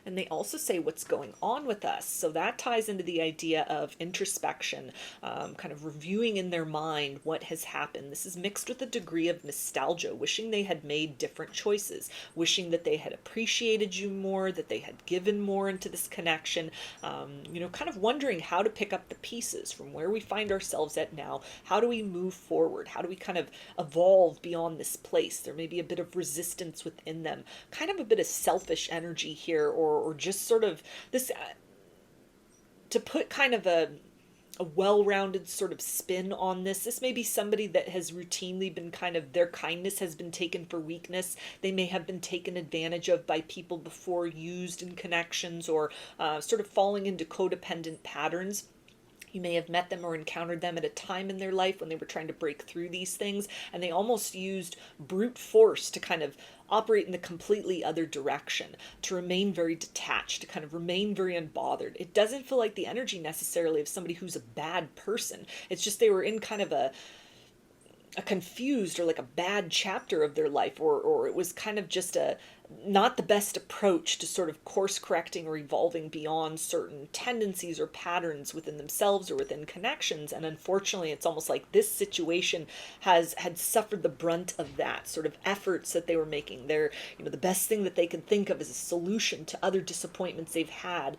Speaker 1: And they also say what's going on with us. So that ties into the idea of introspection, kind of reviewing in their mind what has happened. This is mixed with a degree of nostalgia, wishing they had made different choices, wishing that they had appreciated you more, that they had given more into this connection, kind of wondering how to pick up the pieces from where we find ourselves at now. How do we move forward? How do we kind of evolve beyond this place? There may be a bit of resistance within them, kind of a bit of selfish energy here, or just sort of this, to put kind of a well-rounded sort of spin on this. This may be somebody that has routinely been kind of, their kindness has been taken for weakness. They may have been taken advantage of by people before, used in connections, or sort of falling into codependent patterns. You may have met them or encountered them at a time in their life when they were trying to break through these things, and they almost used brute force to kind of operate in the completely other direction, to remain very detached, to kind of remain very unbothered. It doesn't feel like the energy necessarily of somebody who's a bad person. It's just they were in kind of a confused or like a bad chapter of their life, or it was kind of just a not the best approach to sort of course correcting or evolving beyond certain tendencies or patterns within themselves or within connections. And unfortunately, it's almost like this situation had suffered the brunt of that sort of efforts that they were making. They're, the best thing that they can think of as a solution to other disappointments they've had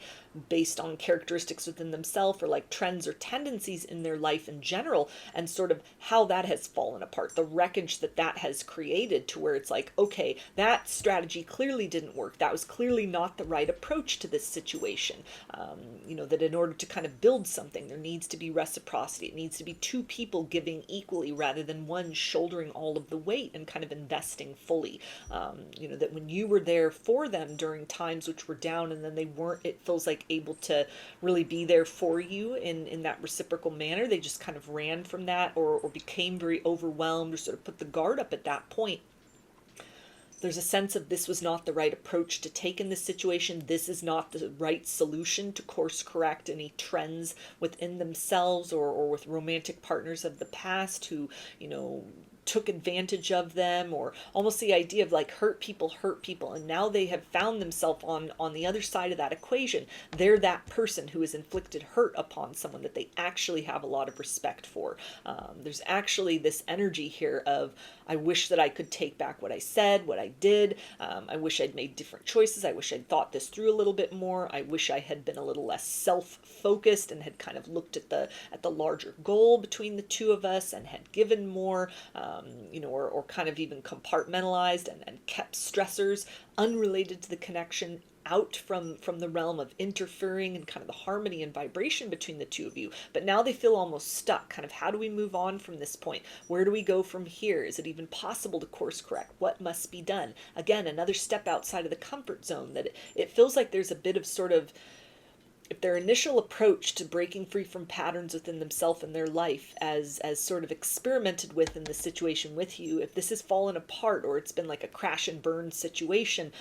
Speaker 1: based on characteristics within themselves, or like trends or tendencies in their life in general, and sort of how that has fallen apart, the wreckage that has created, to where it's like, okay, that strategy clearly didn't work. That was clearly not the right approach to this situation. That in order to kind of build something, there needs to be reciprocity. It needs to be two people giving equally rather than one shouldering all of the weight and kind of investing fully. That when you were there for them during times which were down, and then they weren't, it feels like, able to really be there for you in that reciprocal manner. They just kind of ran from that, or became very overwhelmed, or sort of put the guard up at that point. There's a sense of this was not the right approach to take in this situation. This is not the right solution to course correct any trends within themselves, or with romantic partners of the past who, took advantage of them, or almost the idea of like hurt people, and now they have found themselves on the other side of that equation. They're that person who has inflicted hurt upon someone that they actually have a lot of respect for. There's actually this energy here of, I wish that I could take back what I said, what I did. I wish I'd made different choices. I wish I'd thought this through a little bit more. I wish I had been a little less self-focused and had kind of looked at the larger goal between the two of us, and had given more, or kind of even compartmentalized and kept stressors unrelated to the connection out from the realm of interfering and kind of the harmony and vibration between the two of you. But now they feel almost stuck. Kind of, how do we move on from this point? Where do we go from here? Is it even possible to course correct? What must be done? Again, another step outside of the comfort zone, that it feels like there's a bit of sort of, if their initial approach to breaking free from patterns within themselves and their life, as sort of experimented with in the situation with you, if this has fallen apart, or it's been like a crash and burn situation,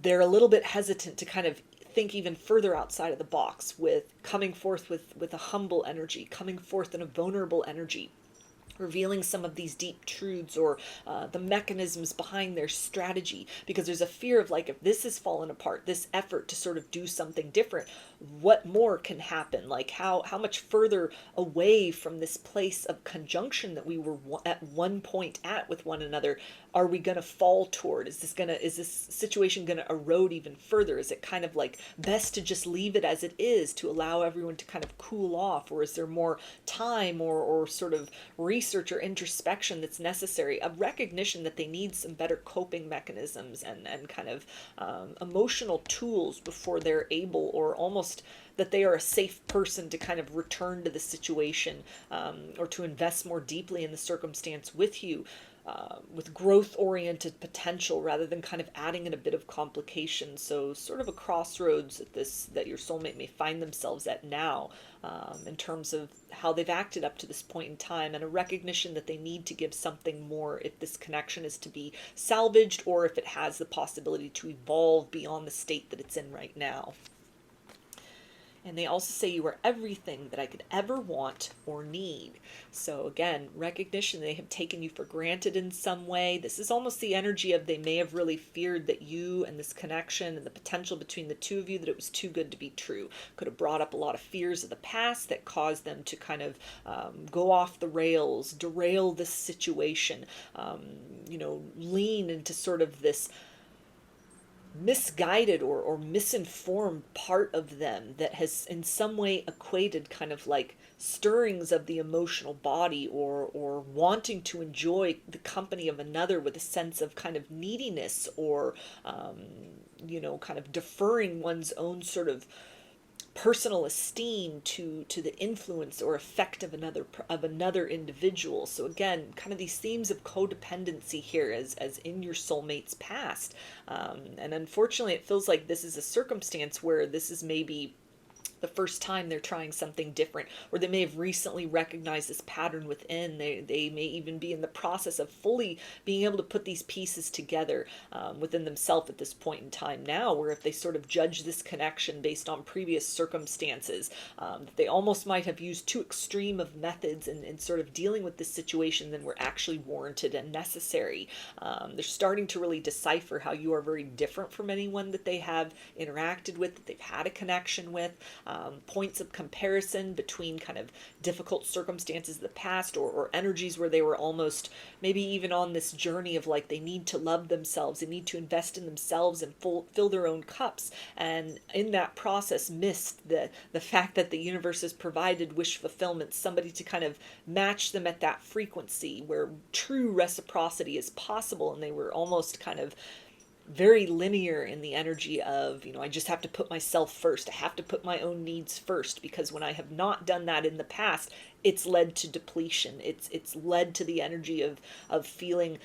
Speaker 1: they're a little bit hesitant to kind of think even further outside of the box, with coming forth with a humble energy, coming forth in a vulnerable energy, revealing some of these deep truths, or the mechanisms behind their strategy, because there's a fear of like, if this has fallen apart, this effort to sort of do something different, what more can happen? Like, how much further away from this place of conjunction that we were at one point at with one another are we going to fall toward? Is this situation going to erode even further? Is it kind of like best to just leave it as it is, to allow everyone to kind of cool off? Or is there more time, or sort of research or introspection that's necessary, a recognition that they need some better coping mechanisms and kind of emotional tools before they're able, or almost that they are a safe person to kind of return to the situation, or to invest more deeply in the circumstance with you, with growth-oriented potential, rather than kind of adding in a bit of complication. So sort of a crossroads that your soulmate may find themselves at now, in terms of how they've acted up to this point in time, and a recognition that they need to give something more if this connection is to be salvaged, or if it has the possibility to evolve beyond the state that it's in right now. And they also say you are everything that I could ever want or need. So again, recognition they have taken you for granted in some way. This is almost the energy of they may have really feared that you and this connection and the potential between the two of you, that it was too good to be true. Could have brought up a lot of fears of the past that caused them to kind of go off the rails, derail this situation, lean into sort of this misguided or misinformed part of them that has in some way equated kind of like stirrings of the emotional body, or wanting to enjoy the company of another with a sense of kind of neediness, or kind of deferring one's own sort of personal esteem to the influence or effect of another individual. So again, kind of these themes of codependency here, as in your soulmate's past, and unfortunately it feels like this is a circumstance where this is maybe the first time they're trying something different, or they may have recently recognized this pattern within. They may even be in the process of fully being able to put these pieces together within themselves at this point in time now, where if they sort of judge this connection based on previous circumstances, they almost might have used too extreme of methods in sort of dealing with this situation than were actually warranted and necessary. They're starting to really decipher how you are very different from anyone that they have interacted with, that they've had a connection with. Points of comparison between kind of difficult circumstances of the past, or energies where they were almost maybe even on this journey of like they need to love themselves, they need to invest in themselves and fill their own cups, and in that process missed the fact that the universe has provided wish fulfillment, somebody to kind of match them at that frequency where true reciprocity is possible, and they were almost kind of very linear in the energy of, I just have to put myself first. I have to put my own needs first, because when I have not done that in the past, it's led to depletion. It's led to the energy of feeling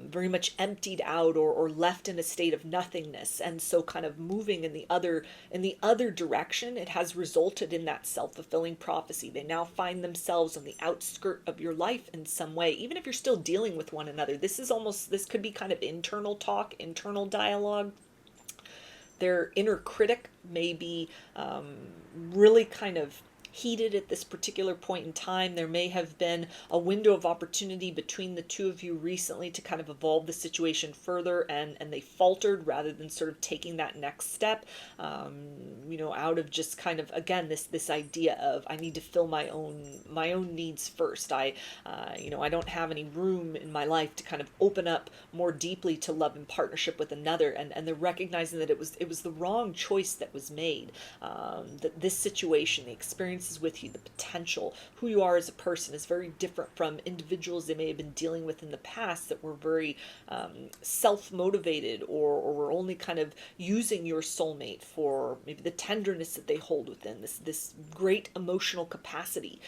Speaker 1: very much emptied out, or left in a state of nothingness. And so kind of moving in the other direction, it has resulted in that self-fulfilling prophecy. They now find themselves on the outskirt of your life in some way, even if you're still dealing with one another. This could be kind of internal talk, internal dialogue. Their inner critic may be really kind of heated at this particular point in time. There may have been a window of opportunity between the two of you recently to kind of evolve the situation further, and they faltered rather than sort of taking that next step, out of just kind of, again, this idea of I need to fill my own needs first. I don't have any room in my life to kind of open up more deeply to love and partnership with another, and they're recognizing that it was the wrong choice that was made, that this situation, the experience with you, the potential, who you are as a person is very different from individuals they may have been dealing with in the past that were very self-motivated, or were only kind of using your soulmate for maybe the tenderness that they hold within, this great emotional capacity,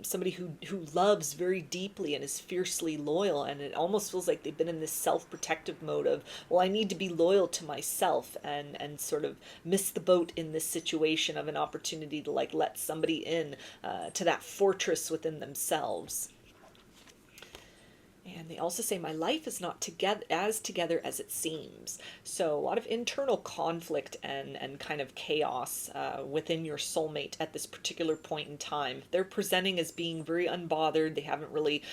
Speaker 1: somebody who loves very deeply and is fiercely loyal, and it almost feels like they've been in this self-protective mode of, well, I need to be loyal to myself, and sort of miss the boat in this situation of an opportunity to like let somebody in to that fortress within themselves. And they also say, my life is not together as it seems. So a lot of internal conflict and kind of chaos within your soulmate at this particular point in time. They're presenting as being very unbothered. They haven't really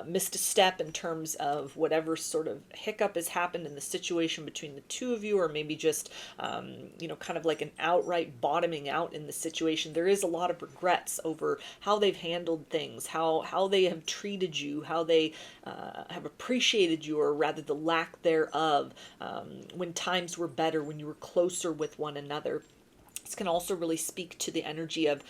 Speaker 1: missed a step in terms of whatever sort of hiccup has happened in the situation between the two of you, or maybe just, kind of like an outright bottoming out in the situation. There is a lot of regrets over how they've handled things, how they have treated you, how they have appreciated you, or rather the lack thereof, when times were better, when you were closer with one another. This can also really speak to the energy of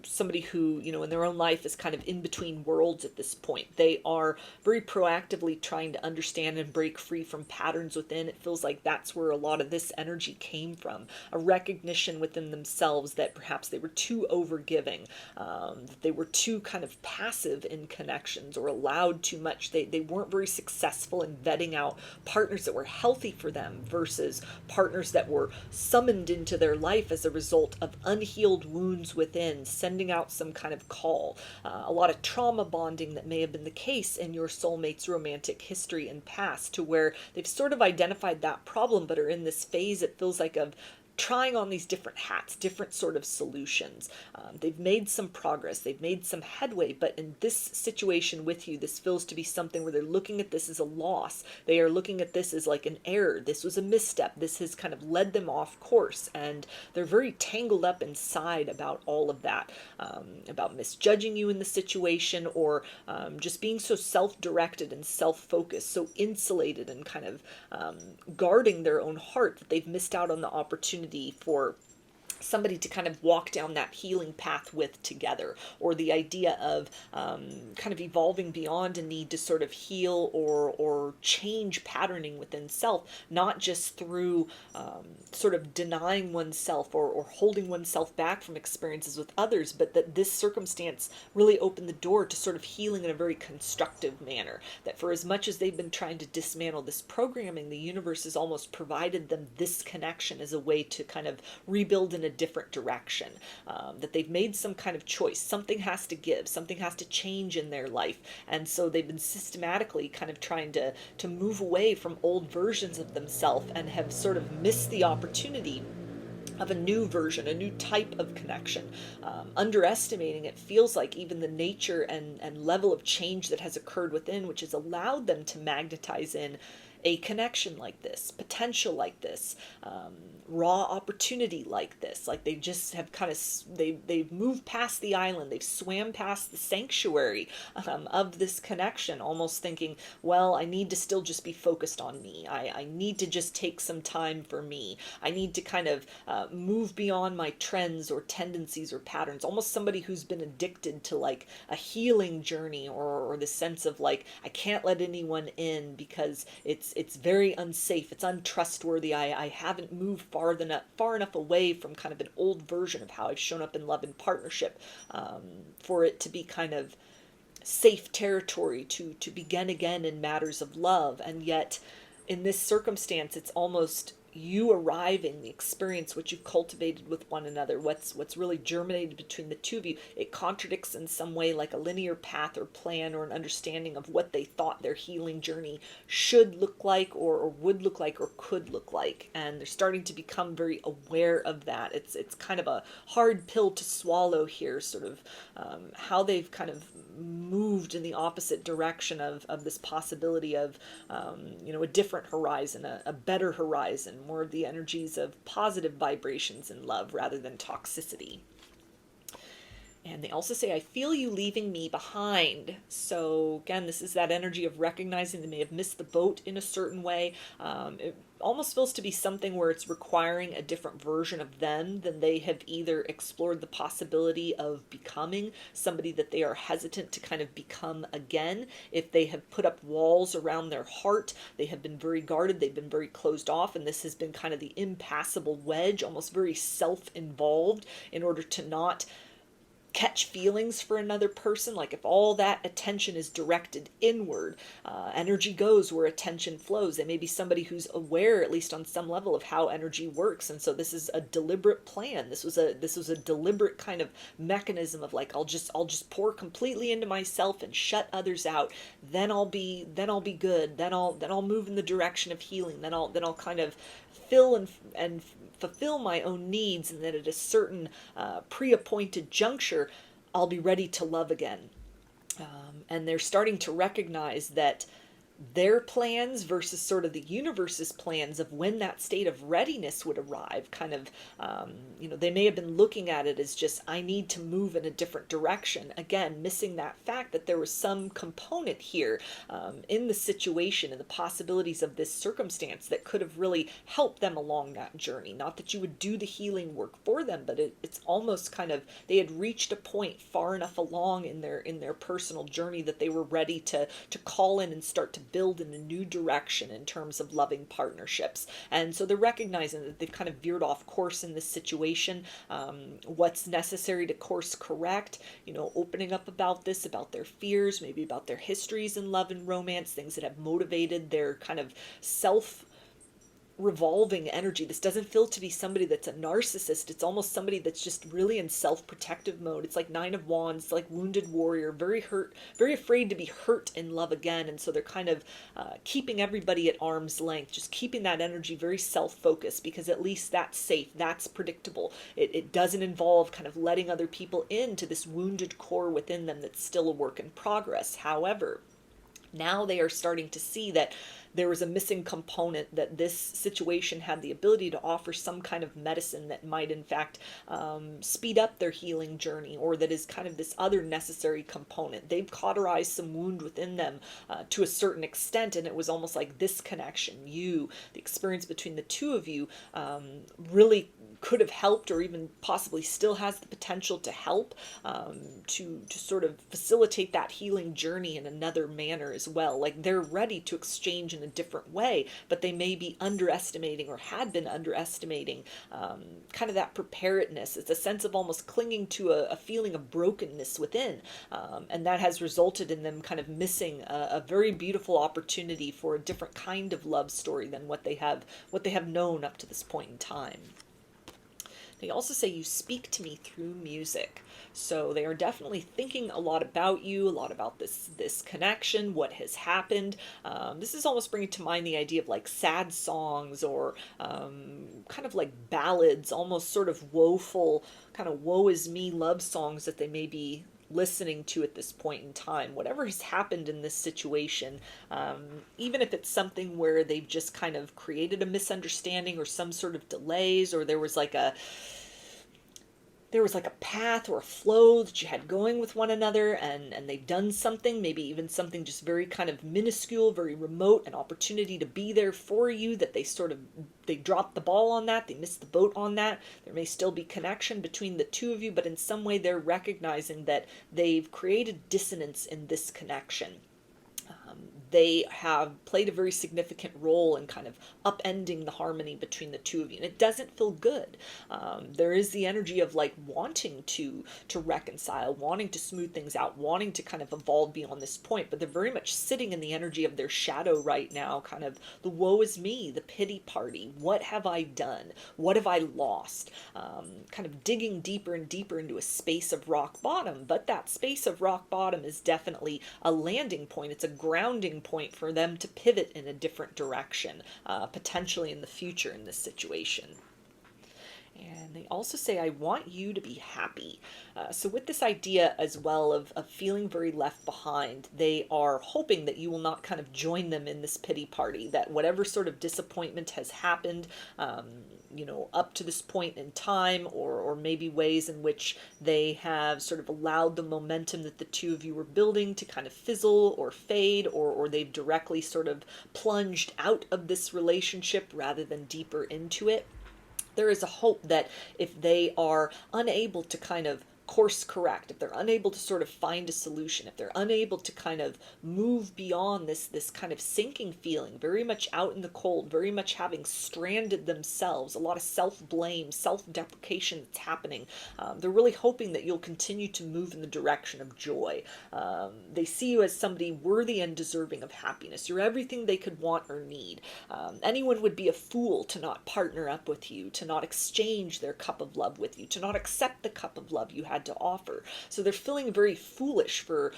Speaker 1: somebody who, in their own life is kind of in between worlds at this point. They are very proactively trying to understand and break free from patterns within. It feels like that's where a lot of this energy came from. A recognition within themselves that perhaps they were too overgiving, that they were too kind of passive in connections, or allowed too much. They weren't very successful in vetting out partners that were healthy for them versus partners that were summoned into their life as a result of unhealed wounds within, sending out some kind of call. A lot of trauma bonding that may have been the case in your soulmate's romantic history and past, to where they've sort of identified that problem, but are in this phase, it feels like, of trying on these different hats, different sort of solutions. They've made some progress, they've made some headway, but in this situation with you, this feels to be something where they're looking at this as a loss. They are looking at this as like an error. This was a misstep. This has kind of led them off course, and they're very tangled up inside about all of that, about misjudging you in the situation, or just being so self-directed and self-focused, so insulated and kind of guarding their own heart that they've missed out on the opportunity for somebody to kind of walk down that healing path with together, or the idea of kind of evolving beyond a need to sort of heal or change patterning within self, not just through sort of denying oneself or holding oneself back from experiences with others, but that this circumstance really opened the door to sort of healing in a very constructive manner. That for as much as they've been trying to dismantle this programming, the universe has almost provided them this connection as a way to kind of rebuild in a different direction, that they've made some kind of choice. Something has to give, something has to change in their life, and so they've been systematically kind of trying to move away from old versions of themselves, and have sort of missed the opportunity of a new version, a new type of connection, underestimating, it feels like, even the nature and level of change that has occurred within, which has allowed them to magnetize in a connection like this, potential like this, raw opportunity like this. Like they just have kind of, they've moved past the island, they've swam past the sanctuary of this connection, almost thinking, well, I need to still just be focused on me. I need to just take some time for me. I need to kind of move beyond my trends or tendencies or patterns. Almost somebody who's been addicted to like a healing journey, or the sense of like, I can't let anyone in because it's very unsafe, it's untrustworthy. I haven't moved far enough away from kind of an old version of how I've shown up in love and partnership, for it to be kind of safe territory to begin again in matters of love. And yet in this circumstance, it's almost you arriving, the experience which you've cultivated with one another, what's really germinated between the two of you, it contradicts in some way like a linear path or plan, or an understanding of what they thought their healing journey should look like, or would look like, or could look like. And they're starting to become very aware of that. It's kind of a hard pill to swallow here, sort of how they've kind of moved in the opposite direction of this possibility of a different horizon, a better horizon, more of the energies of positive vibrations in love rather than toxicity. And they also say, I feel you leaving me behind. So again, this is that energy of recognizing they may have missed the boat in a certain way. It almost feels to be something where it's requiring a different version of them than they have either explored the possibility of becoming, somebody that they are hesitant to kind of become again. If they have put up walls around their heart, they have been very guarded, they've been very closed off, and this has been kind of the impassable wedge, almost very self-involved, in order to not catch feelings for another person. Like if all that attention is directed inward, energy goes where attention flows. They may be somebody who's aware, at least on some level, of how energy works, and so this is a deliberate plan. This was a deliberate kind of mechanism of like, I'll just pour completely into myself and shut others out. Then I'll be good. Then I'll move in the direction of healing. Then I'll kind of fill and fulfill my own needs, and that at a certain pre-appointed juncture, I'll be ready to love again. And they're starting to recognize that their plans versus sort of the universe's plans of when that state of readiness would arrive, kind of, they may have been looking at it as just, I need to move in a different direction. Again, missing that fact that there was some component here in the situation and the possibilities of this circumstance that could have really helped them along that journey. Not that you would do the healing work for them, but it's almost kind of, they had reached a point far enough along in their personal journey that they were ready to call in and start to build in a new direction in terms of loving partnerships. And so they're recognizing that they've kind of veered off course in this situation. What's necessary to course correct, opening up about this, about their fears, maybe about their histories in love and romance, things that have motivated their kind of self revolving energy. This doesn't feel to be somebody that's a narcissist. It's almost somebody that's just really in self-protective mode. It's like Nine of Wands, like wounded warrior, very hurt, very afraid to be hurt in love again. And so they're kind of keeping everybody at arm's length, just keeping that energy very self-focused, because at least that's safe, that's predictable. It doesn't involve kind of letting other people into this wounded core within them that's still a work in progress. However, now they are starting to see that there was a missing component, that this situation had the ability to offer some kind of medicine that might in fact speed up their healing journey, or that is kind of this other necessary component. They've cauterized some wound within them to a certain extent, and it was almost like this connection, the experience between the two of you, really could have helped, or even possibly still has the potential to help, to sort of facilitate that healing journey in another manner as well. Like they're ready to exchange in a different way, but they may be underestimating, or had been underestimating, kind of that preparedness. It's a sense of almost clinging to a feeling of brokenness within, and that has resulted in them kind of missing a very beautiful opportunity for a different kind of love story than what they have known up to this point in time. They also say you speak to me through music. So they are definitely thinking a lot about you, a lot about this connection, what has happened. This is almost bringing to mind the idea of like sad songs, or kind of like ballads, almost sort of woeful, kind of woe is me love songs that they may be listening to at this point in time. Whatever has happened in this situation, even if it's something where they've just kind of created a misunderstanding, or some sort of delays, or there was like a path or a flow that you had going with one another, and they've done something, maybe even something just very kind of minuscule, very remote, an opportunity to be there for you, that they dropped the ball on that, they missed the boat on that. There may still be connection between the two of you, but in some way they're recognizing that they've created dissonance in this connection. They have played a very significant role in kind of upending the harmony between the two of you, and it doesn't feel good. There is the energy of like wanting to reconcile, wanting to smooth things out, wanting to kind of evolve beyond this point, but they're very much sitting in the energy of their shadow right now, kind of the woe is me, the pity party. What have I done? What have I lost? Kind of digging deeper and deeper into a space of rock bottom, but that space of rock bottom is definitely a landing point. It's a grounding point for them to pivot in a different direction, potentially in the future in this situation. And they also say, I want you to be happy. So with this idea as well of feeling very left behind, they are hoping that you will not kind of join them in this pity party, that whatever sort of disappointment has happened, up to this point in time, or maybe ways in which they have sort of allowed the momentum that the two of you were building to kind of fizzle or fade, or they've directly sort of plunged out of this relationship rather than deeper into it. There is a hope that if they are unable to kind of course correct, if they're unable to sort of find a solution, if they're unable to kind of move beyond this kind of sinking feeling, very much out in the cold, very much having stranded themselves, a lot of self-blame, self-deprecation that's happening, they're really hoping that you'll continue to move in the direction of joy. They see you as somebody worthy and deserving of happiness. You're everything they could want or need. Anyone would be a fool to not partner up with you, to not exchange their cup of love with you, to not accept the cup of love you had to offer. So they're feeling very foolish for,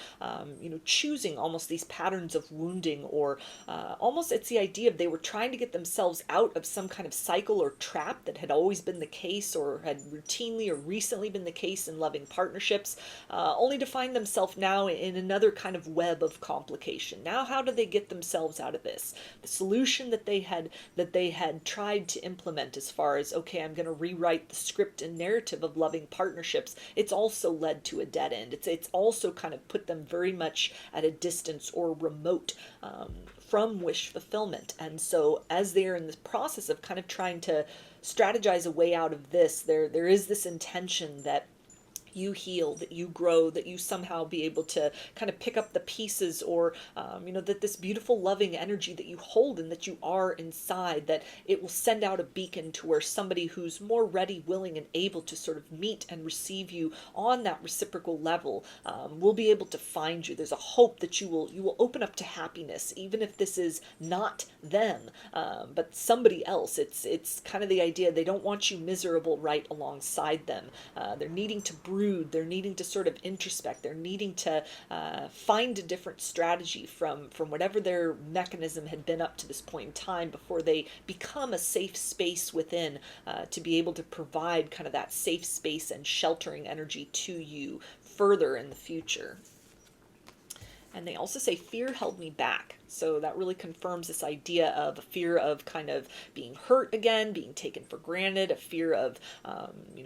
Speaker 1: choosing almost these patterns of wounding, or almost it's the idea of they were trying to get themselves out of some kind of cycle or trap that had always been the case, or had routinely or recently been the case in loving partnerships, only to find themselves now in another kind of web of complication. Now, how do they get themselves out of this? The solution that they had tried to implement, as far as, okay, I'm going to rewrite the script and narrative of loving partnerships, it's also led to a dead end. It's also kind of put them very much at a distance, or remote from wish fulfillment. And so as they're in this process of kind of trying to strategize a way out of this, there is this intention that you heal, that you grow, that you somehow be able to kind of pick up the pieces, or, that this beautiful, loving energy that you hold and that you are inside, that it will send out a beacon to where somebody who's more ready, willing, and able to sort of meet and receive you on that reciprocal level will be able to find you. There's a hope that you will open up to happiness, even if this is not them, but somebody else. It's kind of the idea they don't want you miserable right alongside them. They're needing to brood, they're needing to sort of introspect, they're needing to find a different strategy from whatever their mechanism had been up to this point in time before they become a safe space within, to be able to provide kind of that safe space and sheltering energy to you further in the future. And they also say fear held me back. So that really confirms this idea of a fear of kind of being hurt again, being taken for granted, a fear of,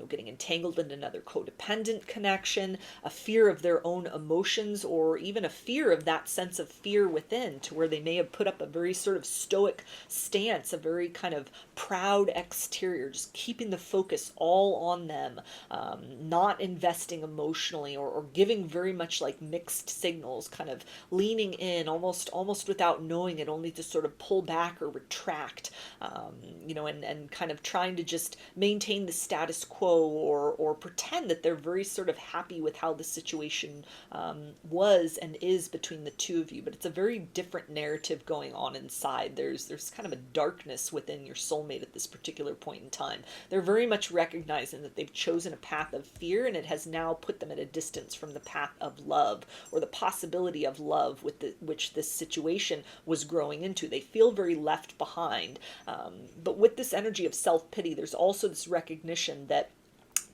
Speaker 1: getting entangled in another codependent connection, a fear of their own emotions, or even a fear of that sense of fear within, to where they may have put up a very sort of stoic stance, a very kind of proud exterior, just keeping the focus all on them, not investing emotionally, or giving very much like mixed signals, kind of leaning in almost without knowing it, only to sort of pull back or retract, and kind of trying to just maintain the status quo, or pretend that they're very sort of happy with how the situation was and is between the two of you. But it's a very different narrative going on inside. There's kind of a darkness within your soulmate at this particular point in time. They're very much recognizing that they've chosen a path of fear, and it has now put them at a distance from the path of love, or the possibility of love with which this situation was growing into. They feel very left behind. But with this energy of self-pity, there's also this recognition that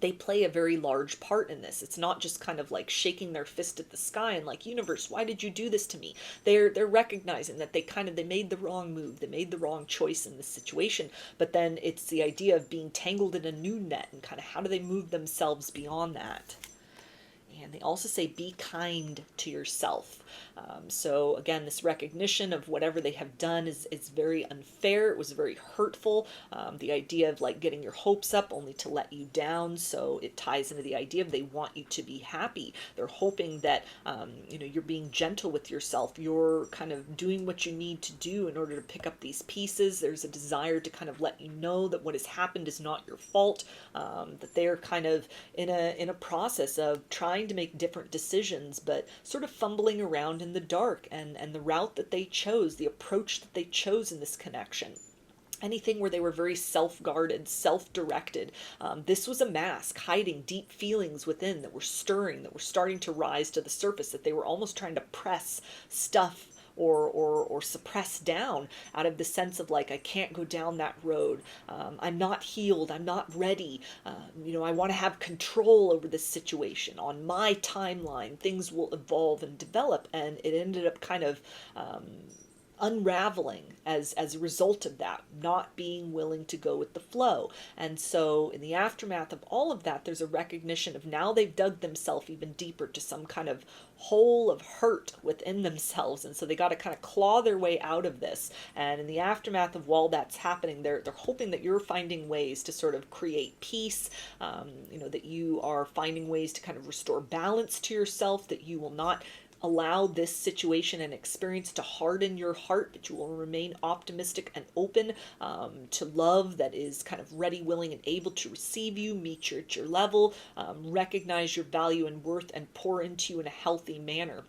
Speaker 1: they play a very large part in this. It's not just kind of like shaking their fist at the sky and like, universe, why did you do this to me? They're recognizing that they made the wrong move, they made the wrong choice in this situation. But then it's the idea of being tangled in a new net, and kind of how do they move themselves beyond that. And they also say, be kind to yourself. So again, this recognition of whatever they have done is very unfair. It was very hurtful. The idea of like getting your hopes up only to let you down. So it ties into the idea of they want you to be happy. They're hoping that, you're being gentle with yourself. You're kind of doing what you need to do in order to pick up these pieces. There's a desire to kind of let you know that what has happened is not your fault. That they're kind of in a process of trying to make different decisions, but sort of fumbling around in the dark, and the route that they chose, the approach that they chose in this connection. Anything where they were very self-guarded, self-directed. This was a mask hiding deep feelings within that were stirring, that were starting to rise to the surface, that they were almost trying to press stuff or suppress down out of the sense of like, I can't go down that road. I'm not healed. I'm not ready. I want to have control over this situation. On my timeline, things will evolve and develop. And it ended up kind of unraveling as a result of that, not being willing to go with the flow. And so in the aftermath of all of that, there's a recognition of now they've dug themselves even deeper to some kind of hole of hurt within themselves. And so they got to kind of claw their way out of this. And in the aftermath of all that's happening, they're hoping that you're finding ways to sort of create peace, that you are finding ways to kind of restore balance to yourself, that you will not allow this situation and experience to harden your heart, but you will remain optimistic and open to love that is kind of ready, willing, and able to receive you, meet you at your level, recognize your value and worth, and pour into you in a healthy manner.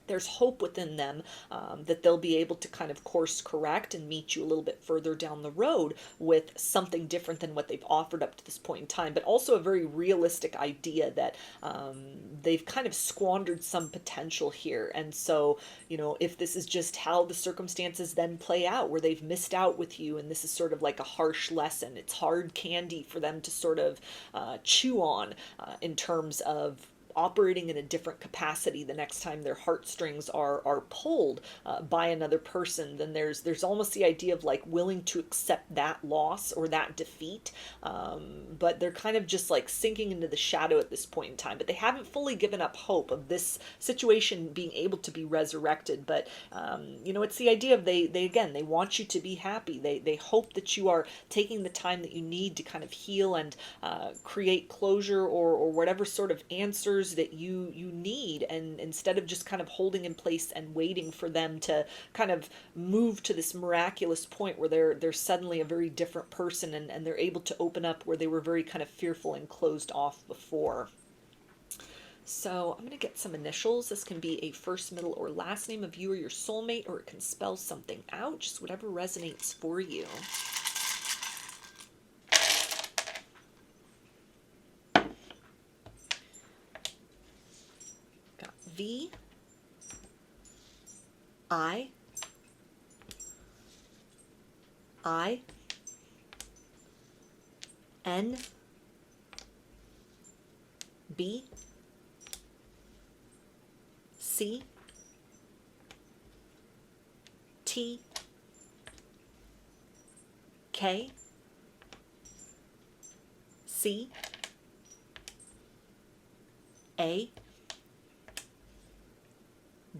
Speaker 1: There's hope within them that they'll be able to kind of course correct and meet you a little bit further down the road with something different than what they've offered up to this point in time, but also a very realistic idea that they've kind of squandered some potential here. And so, if this is just how the circumstances then play out, where they've missed out with you, and this is sort of like a harsh lesson, it's hard candy for them to sort of chew on in terms of operating in a different capacity the next time their heartstrings are pulled by another person, then there's almost the idea of like willing to accept that loss or that defeat, but they're kind of just like sinking into the shadow at this point in time. But they haven't fully given up hope of this situation being able to be resurrected. But it's the idea of they want you to be happy. They hope that you are taking the time that you need to kind of heal and create closure or whatever sort of answers that you need, and instead of just kind of holding in place and waiting for them to kind of move to this miraculous point where they're suddenly a very different person, and they're able to open up where they were very kind of fearful and closed off before. So I'm going to get some initials. This can be a first, middle, or last name of you or your soulmate, or it can spell something out, just whatever resonates for you. Got V, I, N, B, C, T, K, C, A,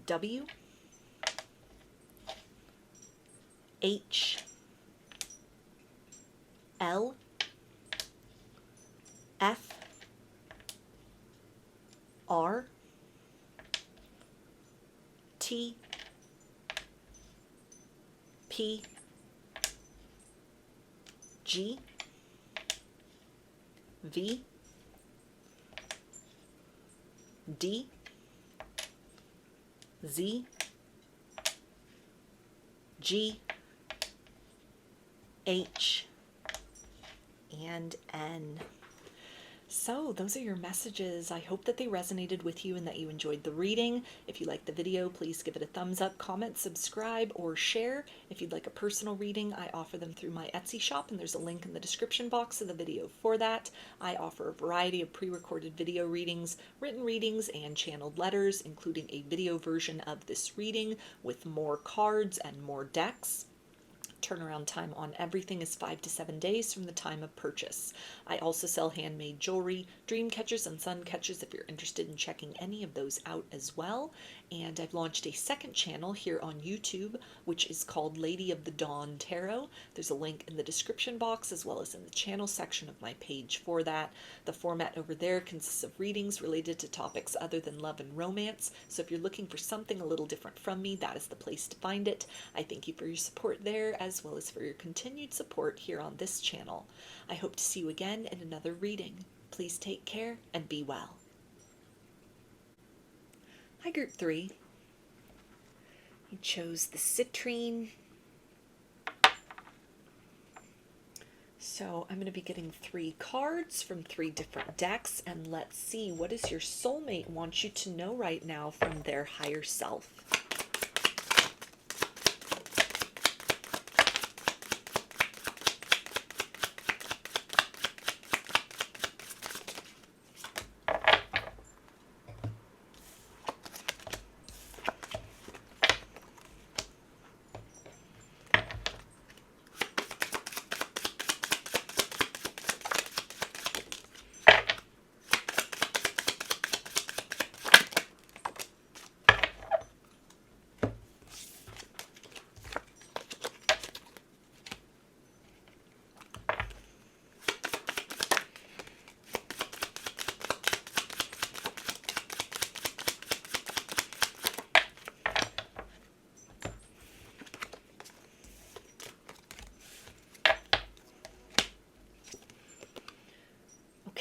Speaker 1: W, H, L, F, R, T, P, G, V, D, Z, G, H, and N. So those are your messages. I hope that they resonated with you and that you enjoyed the reading. If you liked the video, please give it a thumbs up, comment, subscribe, or share. If you'd like a personal reading, I offer them through my Etsy shop, and there's a link in the description box of the video for that. I offer a variety of pre-recorded video readings, written readings, and channeled letters, including a video version of this reading with more cards and more decks. Turnaround time on everything is 5 to 7 days from the time of purchase. I also sell handmade jewelry, dream catchers, and sun catchers if you're interested in checking any of those out as well. And I've launched a second channel here on YouTube, which is called Lady of the Dawn Tarot. There's a link in the description box as well as in the channel section of my page for that. The format over there consists of readings related to topics other than love and romance. So if you're looking for something a little different from me, that is the place to find it. I thank you for your support there, as well as for your continued support here on this channel. I hope to see you again in another reading. Please take care and be well. Hi, Group 3. You chose the Citrine. So I'm going to be getting 3 cards from 3 different decks, and let's see, what does your soulmate want you to know right now from their higher self?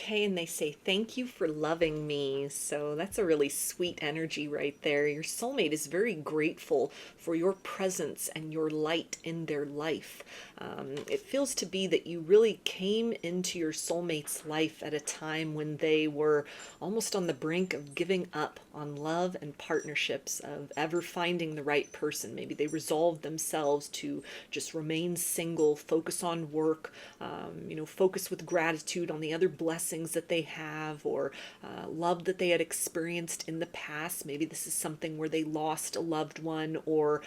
Speaker 1: Okay, and they say, thank you for loving me. So that's a really sweet energy right there. Your soulmate is very grateful for your presence and your light in their life. It feels to be that you really came into your soulmate's life at a time when they were almost on the brink of giving up on love and partnerships, of ever finding the right person. Maybe they resolved themselves to just remain single, focus on work, focus with gratitude on the other blessings feelings that they have, or love that they had experienced in the past. Maybe this is something where they lost a loved one, or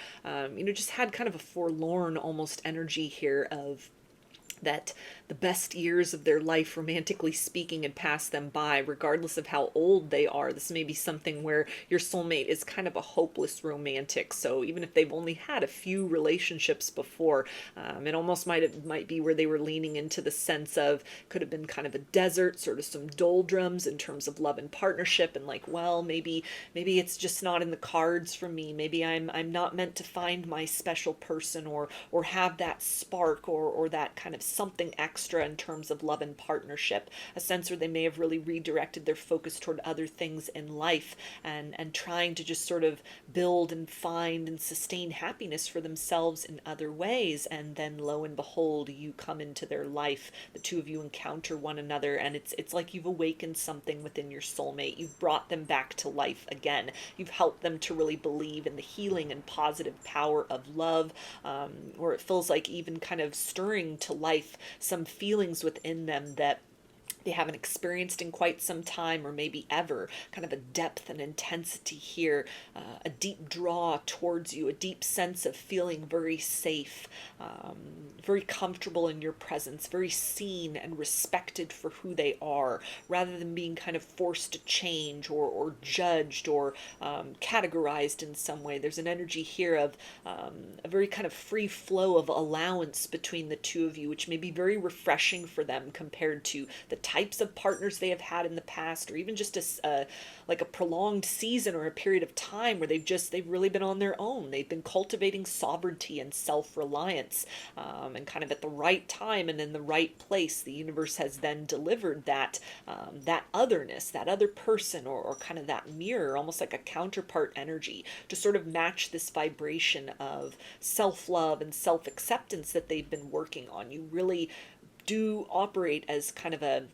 Speaker 1: just had kind of a forlorn almost energy here of that the best years of their life, romantically speaking, had passed them by, regardless of how old they are. This may be something where your soulmate is kind of a hopeless romantic. So even if they've only had a few relationships before, it almost might be where they were leaning into the sense of, could have been kind of a desert, sort of some doldrums in terms of love and partnership, and like, well, maybe it's just not in the cards for me. Maybe I'm not meant to find my special person, or have that spark, or that kind of something extra in terms of love and partnership. A sense where they may have really redirected their focus toward other things in life, and trying to just sort of build and find and sustain happiness for themselves in other ways. And then lo and behold, you come into their life, the two of you encounter one another, and it's like you've awakened something within your soulmate. You've brought them back to life again. You've helped them to really believe in the healing and positive power of love, or it feels like even kind of stirring to life some feelings within them that they haven't experienced in quite some time, or maybe ever. Kind of a depth and intensity here, a deep draw towards you, a deep sense of feeling very safe, very comfortable in your presence, very seen and respected for who they are, rather than being kind of forced to change, or judged, or categorized in some way. There's an energy here of a very kind of free flow of allowance between the two of you, which may be very refreshing for them compared to the types of partners they have had in the past, or even just like a prolonged season or a period of time where they've really been on their own. They've been cultivating sovereignty and self-reliance, and kind of at the right time and in the right place, the universe has then delivered that otherness, that other person, or kind of that mirror, almost like a counterpart energy, to sort of match this vibration of self-love and self-acceptance that they've been working on. You really do operate as kind of a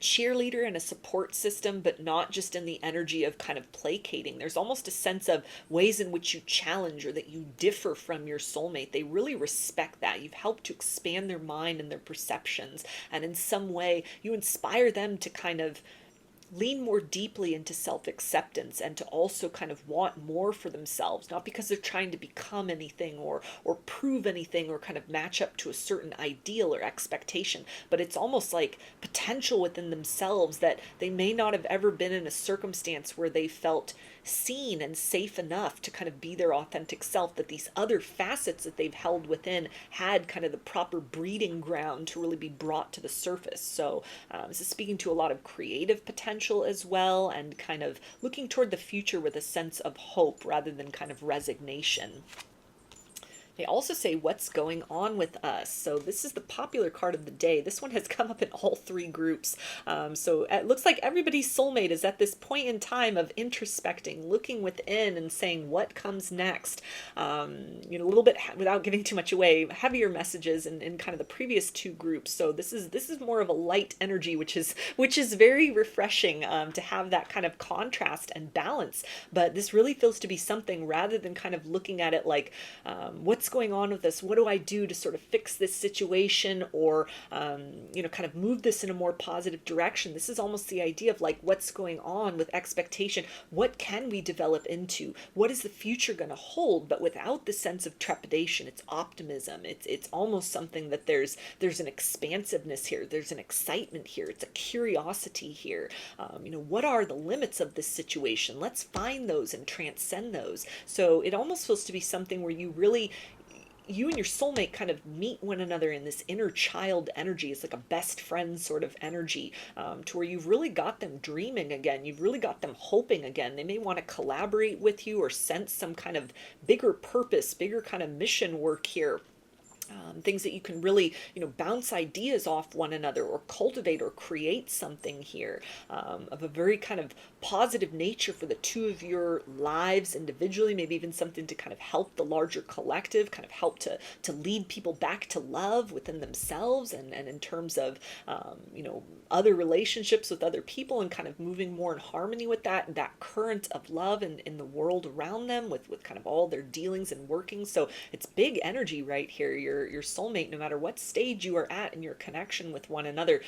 Speaker 1: cheerleader and a support system, but not just in the energy of kind of placating. There's almost a sense of ways in which you challenge, or that you differ from your soulmate. They really respect that. You've helped to expand their mind and their perceptions, and in some way you inspire them to kind of lean more deeply into self-acceptance, and to also kind of want more for themselves, not because they're trying to become anything, or prove anything, or kind of match up to a certain ideal or expectation, but it's almost like potential within themselves that they may not have ever been in a circumstance where they felt seen and safe enough to kind of be their authentic self, that these other facets that they've held within had kind of the proper breeding ground to really be brought to the surface. So this is speaking to a lot of creative potential as well, and kind of looking toward the future with a sense of hope rather than kind of resignation. They also say, what's going on with us? So this is the popular card of the day. This one has come up in all three groups. So it looks like everybody's soulmate is at this point in time of introspecting, looking within and saying, what comes next? A little bit, without giving too much away, heavier messages in kind of the previous two groups. So this is more of a light energy, which is very refreshing, to have that kind of contrast and balance. But this really feels to be something, rather than kind of looking at it like, what's going on with this? What do I do to sort of fix this situation, or, kind of move this in a more positive direction? This is almost the idea of like, what's going on with expectation? What can we develop into? What is the future going to hold? But without the sense of trepidation, it's optimism. It's almost something that there's an expansiveness here. There's an excitement here. It's a curiosity here. What are the limits of this situation? Let's find those and transcend those. So it almost feels to be something where you and your soulmate kind of meet one another in this inner child energy. It's like a best friend sort of energy, to where you've really got them dreaming again. You've really got them hoping again. They may want to collaborate with you, or sense some kind of bigger purpose, bigger kind of mission work here. Things that you can really, bounce ideas off one another, or cultivate or create something here, of a very kind of positive nature for the two of your lives individually, maybe even something to kind of help the larger collective, kind of help to lead people back to love within themselves, and in terms of, other relationships with other people, and kind of moving more in harmony with that current of love in the world around them, with kind of all their dealings and workings. So it's big energy right here. your soulmate, no matter what stage you are at in your connection with one another.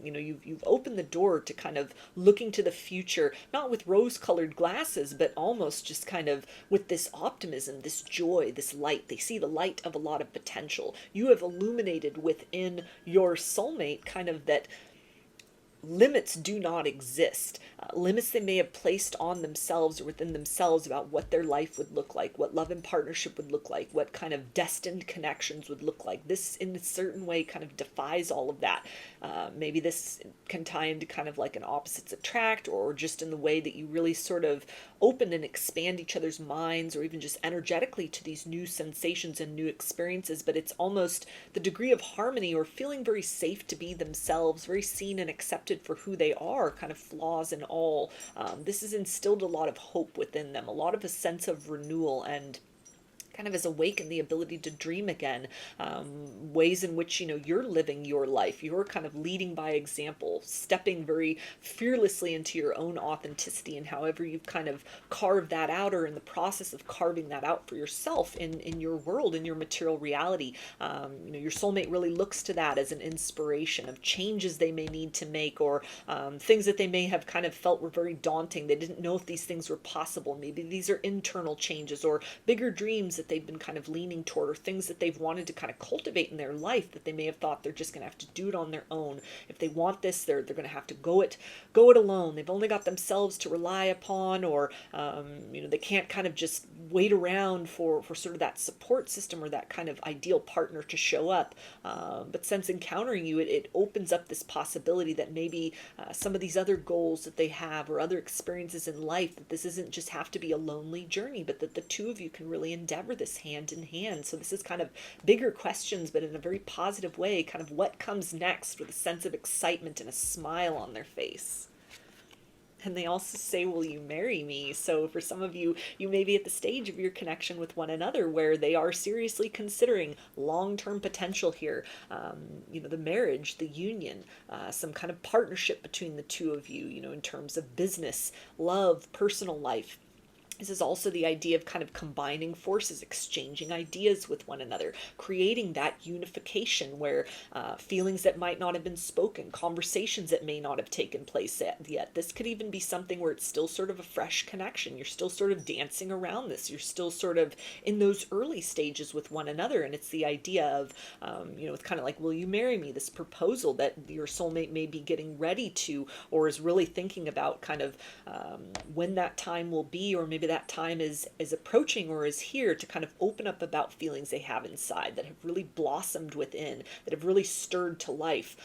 Speaker 1: You've opened the door to kind of looking to the future, not with rose-colored glasses, but almost just kind of with this optimism, this joy, this light. They see the light of a lot of potential. You have illuminated within your soulmate kind of that limits do not exist. Limits they may have placed on themselves or within themselves about what their life would look like, what love and partnership would look like, what kind of destined connections would look like. This, in a certain way, kind of defies all of that. Maybe this can tie into kind of like an opposites attract, or just in the way that you really sort of open and expand each other's minds, or even just energetically to these new sensations and new experiences. But it's almost the degree of harmony, or feeling very safe to be themselves, very seen and accepted for who they are, kind of flaws and all. This has instilled a lot of hope within them, a lot of a sense of renewal, and kind of has awakened the ability to dream again. Ways in which, you're living your life, you're kind of leading by example, stepping very fearlessly into your own authenticity, and however you've kind of carved that out, or in the process of carving that out for yourself in your world, in your material reality. Your soulmate really looks to that as an inspiration of changes they may need to make, or things that they may have kind of felt were very daunting. They didn't know if these things were possible. Maybe these are internal changes, or bigger dreams that they've been kind of leaning toward, or things that they've wanted to kind of cultivate in their life that they may have thought they're just going to have to do it on their own. If they want this, they're going to have to go it alone. They've only got themselves to rely upon, or they can't kind of just wait around for sort of that support system or that kind of ideal partner to show up. But since encountering you, it opens up this possibility that maybe some of these other goals that they have, or other experiences in life, that this isn't just have to be a lonely journey, but that the two of you can really endeavor this hand in hand. So this is kind of bigger questions, but in a very positive way, kind of what comes next, with a sense of excitement and a smile on their face. And they also say, will you marry me? So for some of you, you may be at the stage of your connection with one another where they are seriously considering long-term potential here. The marriage, the union, some kind of partnership between the two of you, in terms of business, love, personal life. This is also the idea of kind of combining forces, exchanging ideas with one another, creating that unification where feelings that might not have been spoken, conversations that may not have taken place yet. This could even be something where it's still sort of a fresh connection. You're still sort of dancing around this. You're still sort of in those early stages with one another. And it's the idea of, it's kind of like, will you marry me? This proposal that your soulmate may be getting ready to, or is really thinking about kind of when that time will be, or maybe that time is approaching or is here, to kind of open up about feelings they have inside that have really blossomed within, that have really stirred to life.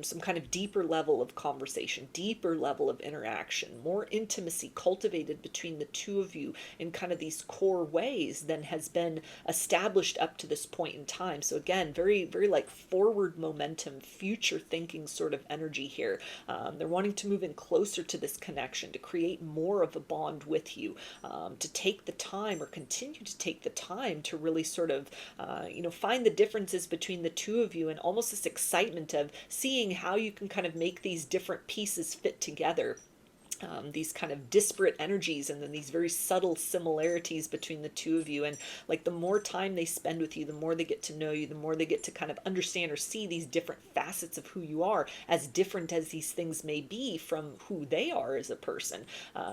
Speaker 1: Some kind of deeper level of conversation, deeper level of interaction, more intimacy cultivated between the two of you in kind of these core ways than has been established up to this point in time. So again, very, very like forward momentum, future thinking sort of energy here. They're wanting to move in closer to this connection, to create more of a bond with you. To take the time, or continue to take the time, to really sort of, find the differences between the two of you, and almost this excitement of seeing how you can kind of make these different pieces fit together. These kind of disparate energies, and then these very subtle similarities between the two of you. And like the more time they spend with you, the more they get to know you, the more they get to kind of understand or see these different facets of who you are, as different as these things may be from who they are as a person.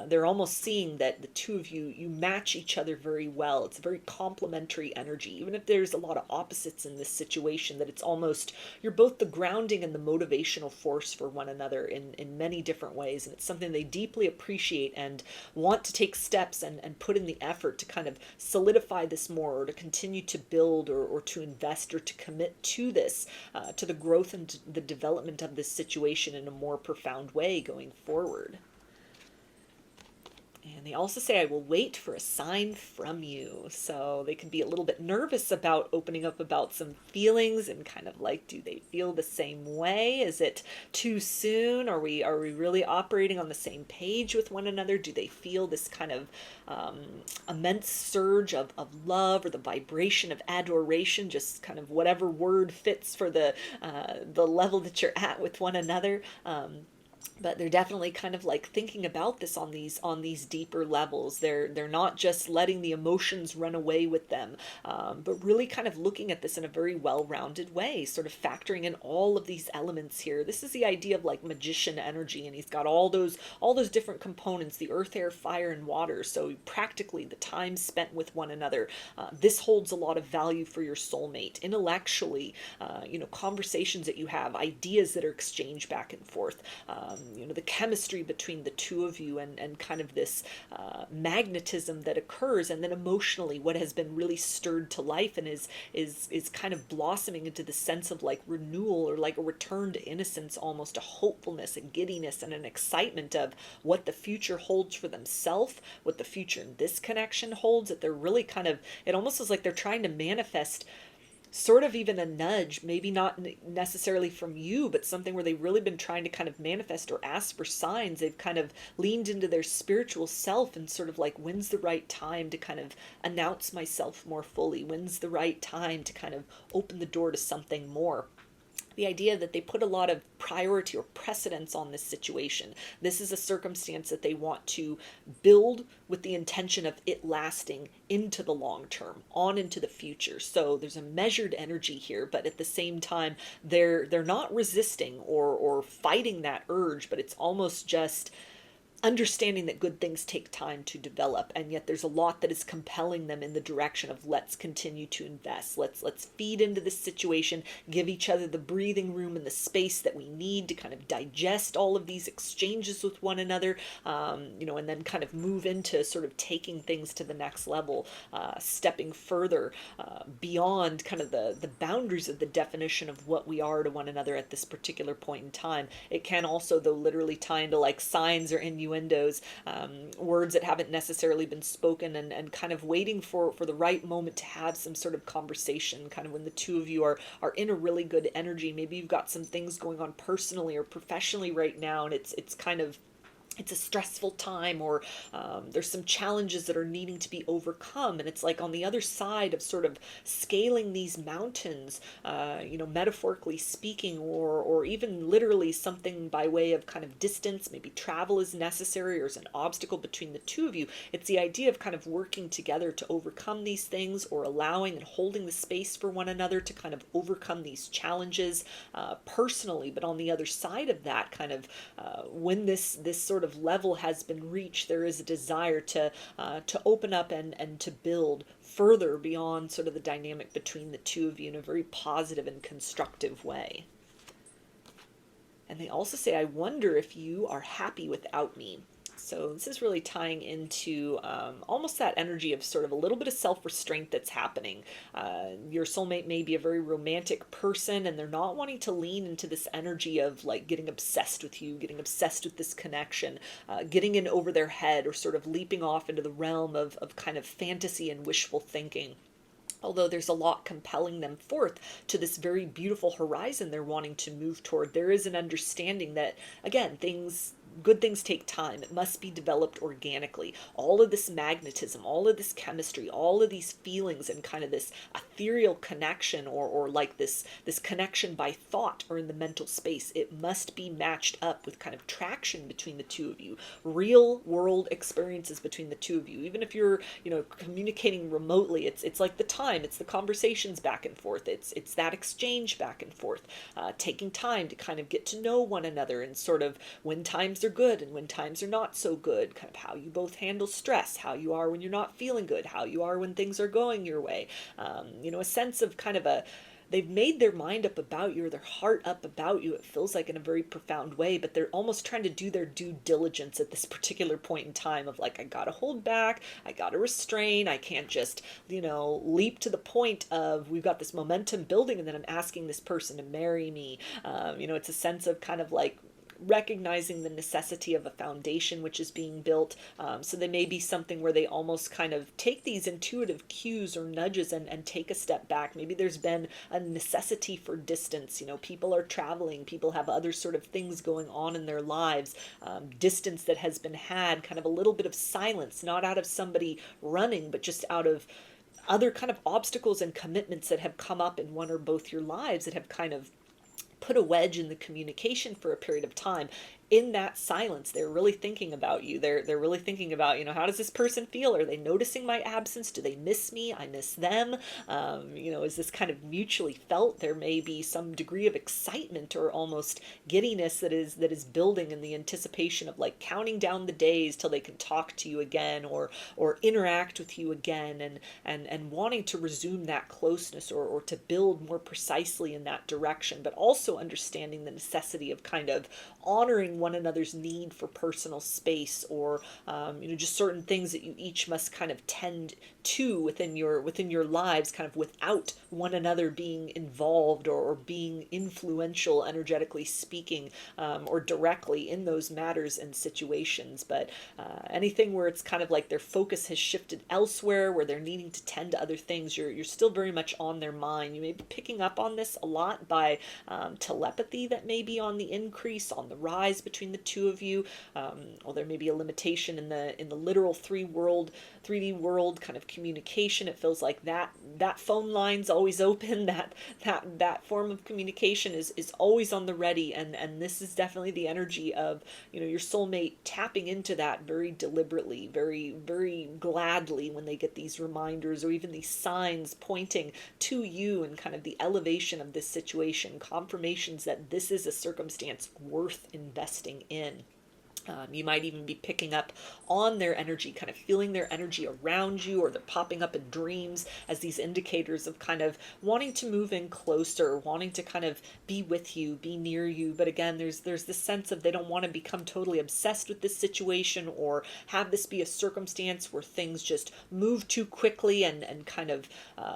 Speaker 1: They're almost seeing that the two of you, you match each other very well. It's a very complementary energy, even if there's a lot of opposites in this situation, that it's almost, you're both the grounding and the motivational force for one another in many different ways. And it's something they deeply appreciate and want to take steps and put in the effort to kind of solidify this more, or to continue to build, or to invest, or to commit to this, to the growth and the development of this situation in a more profound way going forward. And they also say, I will wait for a sign from you. So they can be a little bit nervous about opening up about some feelings, and kind of like, do they feel the same way? Is it too soon? Are we really operating on the same page with one another? Do they feel this kind of immense surge of love, or the vibration of adoration, just kind of whatever word fits for the level that you're at with one another? but they're definitely kind of like thinking about this on these deeper levels. They're not just letting the emotions run away with them, but really kind of looking at this in a very well-rounded way, sort of factoring in all of these elements here. This is the idea of like magician energy, and he's got all those different components: the earth, air, fire, and water. So practically the time spent with one another. This holds a lot of value for your soulmate. Intellectually, conversations that you have, ideas that are exchanged back and forth. The chemistry between the two of you, and kind of this magnetism that occurs, and then emotionally what has been really stirred to life and is kind of blossoming into the sense of like renewal, or like a return to innocence, almost a hopefulness, a giddiness, and an excitement of what the future holds for themselves, what the future in this connection holds. That they're really kind of, it almost is like they're trying to manifest sort of even a nudge, maybe not necessarily from you, but something where they've really been trying to kind of manifest or ask for signs. They've kind of leaned into their spiritual self and sort of like, when's the right time to kind of announce myself more fully? When's the right time to kind of open the door to something more? The idea that they put a lot of priority or precedence on this situation. This is a circumstance that they want to build with the intention of it lasting into the long term, on into the future. So there's a measured energy here, but at the same time, they're not resisting or fighting that urge, but it's almost just understanding that good things take time to develop, and yet there's a lot that is compelling them in the direction of, let's continue to invest, let's feed into this situation, give each other the breathing room and the space that we need to kind of digest all of these exchanges with one another, and then kind of move into sort of taking things to the next level, stepping further beyond kind of the boundaries of the definition of what we are to one another at this particular point in time. It can also, though, literally tie into like signs or innuendos, words that haven't necessarily been spoken, and kind of waiting for the right moment to have some sort of conversation, kind of when the two of you are in a really good energy. Maybe you've got some things going on personally or professionally right now, and it's kind of, it's a stressful time, or there's some challenges that are needing to be overcome, and it's like on the other side of sort of scaling these mountains, metaphorically speaking, or even literally something by way of kind of distance. Maybe travel is necessary, or is an obstacle between the two of you. It's the idea of kind of working together to overcome these things, or allowing and holding the space for one another to kind of overcome these challenges personally. But on the other side of that, kind of when this sort of level has been reached, there is a desire to open up and to build further beyond sort of the dynamic between the two of you in a very positive and constructive way. And they also say, I wonder if you are happy without me. So this is really tying into almost that energy of sort of a little bit of self-restraint that's happening. Your soulmate may be a very romantic person, and they're not wanting to lean into this energy of like getting obsessed with you, getting obsessed with this connection, getting in over their head, or sort of leaping off into the realm of kind of fantasy and wishful thinking. Although there's a lot compelling them forth to this very beautiful horizon they're wanting to move toward, there is an understanding that, again, good things take time. It must be developed organically. All of this magnetism, all of this chemistry, all of these feelings, and kind of this ethereal connection, or like this connection by thought or in the mental space, it must be matched up with kind of traction between the two of you, real world experiences between the two of you. Even if you're communicating remotely, it's like the time, it's the conversations back and forth, it's that exchange back and forth, taking time to kind of get to know one another, and sort of when times are good and when times are not so good, kind of how you both handle stress, how you are when you're not feeling good, how you are when things are going your way. A sense of kind of they've made their mind up about you, or their heart up about you, it feels like, in a very profound way, but they're almost trying to do their due diligence at this particular point in time of like, I gotta hold back, I gotta restrain, I can't just, leap to the point of, we've got this momentum building and then I'm asking this person to marry me. It's a sense of kind of like recognizing the necessity of a foundation which is being built. So they may be something where they almost kind of take these intuitive cues or nudges and take a step back. Maybe there's been a necessity for distance. People are traveling, people have other sort of things going on in their lives. Distance that has been had, kind of a little bit of silence, not out of somebody running, but just out of other kind of obstacles and commitments that have come up in one or both your lives that have kind of put a wedge in the communication for a period of time. in that silence, they're really thinking about you. They're really thinking about, how does this person feel? Are they noticing my absence? Do they miss me? I miss them. Is this kind of mutually felt? There may be some degree of excitement or almost giddiness that is building in the anticipation of like counting down the days till they can talk to you again or interact with you again, and wanting to resume that closeness, or to build more precisely in that direction, but also understanding the necessity of kind of honoring one another's need for personal space, or just certain things that you each must kind of tend to within your lives, kind of without one another being involved, or being influential, energetically speaking, or directly in those matters and situations. But anything where it's kind of like their focus has shifted elsewhere, where they're needing to tend to other things, you're still very much on their mind. You may be picking up on this a lot by telepathy that may be on the increase, on the rise between the two of you. Or there may be a limitation in the literal 3D world kind of communication. It feels like that phone line's always open. That form of communication is always on the ready, and this is definitely the energy of your soulmate tapping into that very deliberately, very very gladly, when they get these reminders or even these signs pointing to you, and kind of the elevation of this situation, confirmations that this is a circumstance worth investing in. You might even be picking up on their energy, kind of feeling their energy around you, or they're popping up in dreams as these indicators of kind of wanting to move in closer, wanting to kind of be with you, be near you. But again, there's this sense of they don't want to become totally obsessed with this situation, or have this be a circumstance where things just move too quickly, and kind of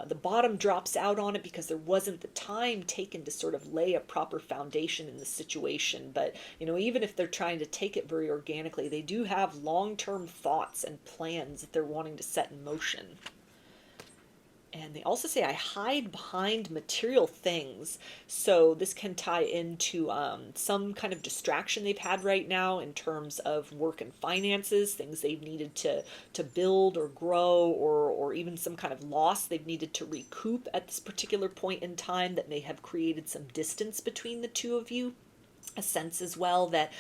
Speaker 1: the bottom drops out on it because there wasn't the time taken to sort of lay a proper foundation in the situation. But even if they're trying to take it very organically, they do have long-term thoughts and plans that they're wanting to set in motion. And they also say, I hide behind material things. So this can tie into some kind of distraction they've had right now in terms of work and finances, things they've needed to build or grow, or even some kind of loss they've needed to recoup at this particular point in time that may have created some distance between the two of you. A sense as well that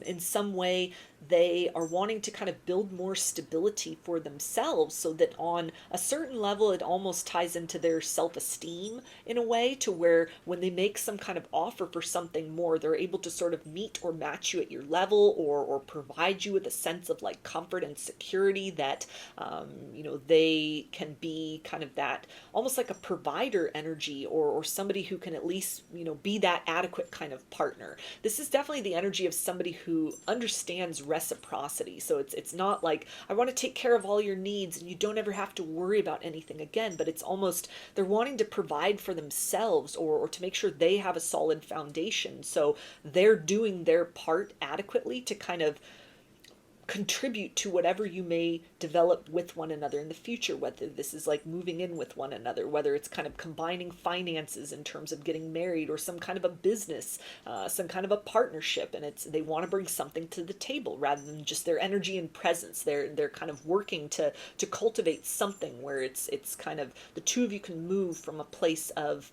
Speaker 1: in some way they are wanting to kind of build more stability for themselves, so that on a certain level it almost ties into their self-esteem in a way, to where when they make some kind of offer for something more, they're able to sort of meet or match you at your level, or provide you with a sense of like comfort and security that they can be kind of that almost like a provider energy, or somebody who can at least be that adequate kind of partner. This is definitely the energy of somebody who understands reciprocity. So it's not like, I want to take care of all your needs and you don't ever have to worry about anything again, but it's almost they're wanting to provide for themselves, or to make sure they have a solid foundation. So they're doing their part adequately to kind of contribute to whatever you may develop with one another in the future, whether this is like moving in with one another, whether it's kind of combining finances in terms of getting married, or some kind of a business, some kind of a partnership, and they want to bring something to the table rather than just their energy and presence. They're kind of working to cultivate something where it's kind of the two of you can move from a place of,